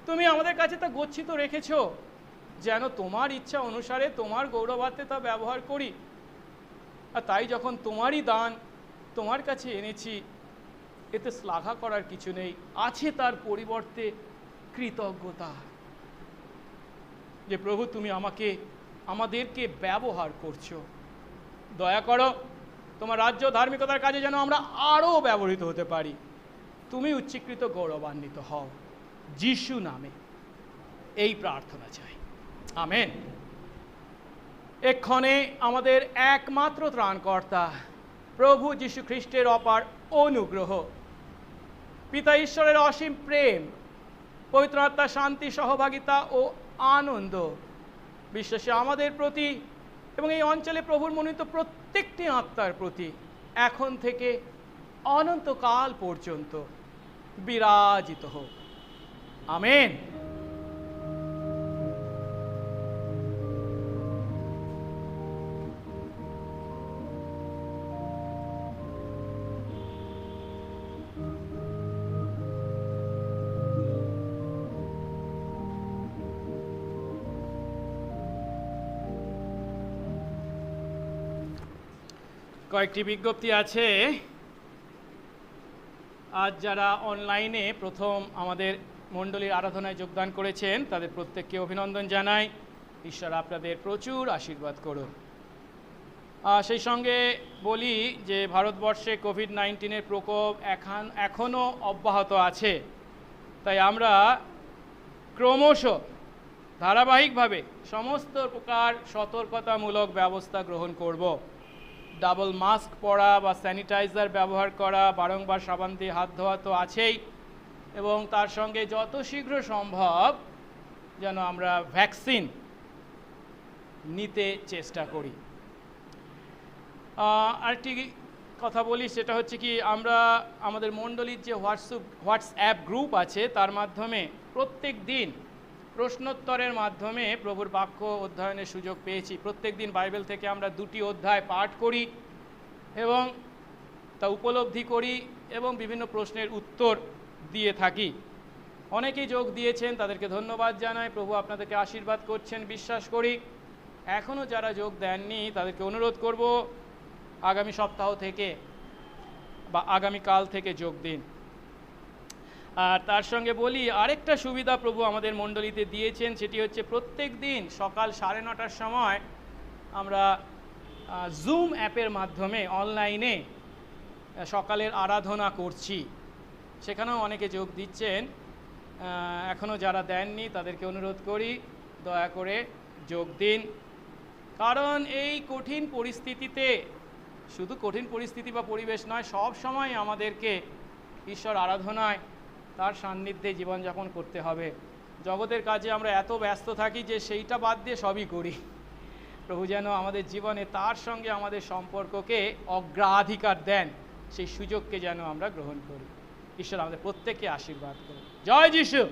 তুমি আমাদের কাছে তা গচ্ছিত রেখেছো যেন তোমার ইচ্ছা অনুসারে তোমার গৌরবার্থে তা ব্যবহার করি। আর তাই যখন তোমারই দান তোমার কাছে এনেছি, এতে শ্লাঘা করার কিছু নেই, আছে তার পরিবর্তে কৃতজ্ঞতা যে প্রভু তুমি আমাদেরকে ব্যবহার করছো। দয়া করো তোমার রাজ্য ধার্মিকতার কাজে যেন আমরা আরও ব্যবহৃত হতে পারি। তুমি উচ্চীকৃত গৌরবান্বিত হও, যিশু নামে এই প্রার্থনা চাই, আমেন। এক্ষণে আমাদের একমাত্র ত্রাণকর্তা প্রভু যীশু খ্রিস্টের অপার অনুগ্রহ, পিতা ঈশ্বরের অসীম প্রেম, পবিত্র আত্মার শান্তি, সহভাগিতা ও আনন্দ বিশ্বাসী আমাদের প্রতি এবং এই অঞ্চলে প্রভুর মনোনীত প্রত্যেকটি আত্মার প্রতি এখন থেকে অনন্তকাল পর্যন্ত বিরাজিত হোক, আমেন। কয়েকটি বিজ্ঞপ্তি আছে। আজ যারা অনলাইনে প্রথম আমাদের মণ্ডলীর আরাধনায় যোগদান করেছেন তাদের প্রত্যেককে অভিনন্দন জানাই। ঈশ্বর আপনাদের প্রচুর আশীর্বাদ করুন। সেই সঙ্গে বলি যে ভারতবর্ষে কোভিড-19 প্রকোপ এখনও অব্যাহত আছে, তাই আমরা ক্রমশ ধারাবাহিকভাবে সমস্ত প্রকার সতর্কতামূলক ব্যবস্থা গ্রহণ করব। ডাবল মাস্ক পরা বা স্যানিটাইজার ব্যবহার করা, বারংবার সাবান দিয়ে হাত ধোয়া তো আছেই, এবং তার সঙ্গে যত শীঘ্র সম্ভব যেন আমরা ভ্যাকসিন নিতে চেষ্টা করি। আরেকটি কথা বলি, সেটা হচ্ছে কি, আমরা আমাদের মণ্ডলীর যে হোয়াটসঅ্যাপ গ্রুপ আছে তার মাধ্যমে প্রত্যেক দিন প্রশ্নোত্তরের মাধ্যমে প্রভুর বাক্য অধ্যয়নের সুযোগ পেয়েছি। প্রত্যেক দিন বাইবেল থেকে আমরা 2টি অধ্যায় পাঠ করি এবং তা উপলব্ধি করি এবং বিভিন্ন প্রশ্নের উত্তর দিয়ে থাকি। অনেকেই যোগ দিয়েছেন, তাদেরকে ধন্যবাদ জানাই। প্রভু আপনাদেরকে আশীর্বাদ করছেন বিশ্বাস করি। এখনও যারা যোগ দেননি তাদেরকে অনুরোধ করব আগামী সপ্তাহ থেকে বা আগামীকাল থেকে যোগ দিন। আর তার সঙ্গে বলি, আরেকটা সুবিধা প্রভু আমাদের মণ্ডলীতে দিয়েছেন, সেটি হচ্ছে প্রত্যেক দিন সকাল 9:30টার সময় আমরা জুম অ্যাপের মাধ্যমে অনলাইনে সকালের আরাধনা করছি। সেখানেও অনেকে যোগ দিচ্ছেন। এখনও যারা দেননি তাদেরকে অনুরোধ করি দয়া করে যোগ দিন। কারণ এই কঠিন পরিস্থিতিতে, শুধু কঠিন পরিস্থিতি বা পরিবেশ নয়, সব সময় আমাদেরকে ঈশ্বর আরাধনায় তার সান্নিধ্যে জীবনযাপন করতে হবে। জগতের কাজে আমরা এত ব্যস্ত থাকি যে সেইটা বাদ দিয়ে সবই করি। প্রভু যেন আমাদের জীবনে তার সঙ্গে আমাদের সম্পর্ককে অগ্রাধিকার দেন, সেই সুযোগকে যেন আমরা গ্রহণ করি। ঈশ্বর আমাদের প্রত্যেককে আশীর্বাদ করুন। জয় যিশু।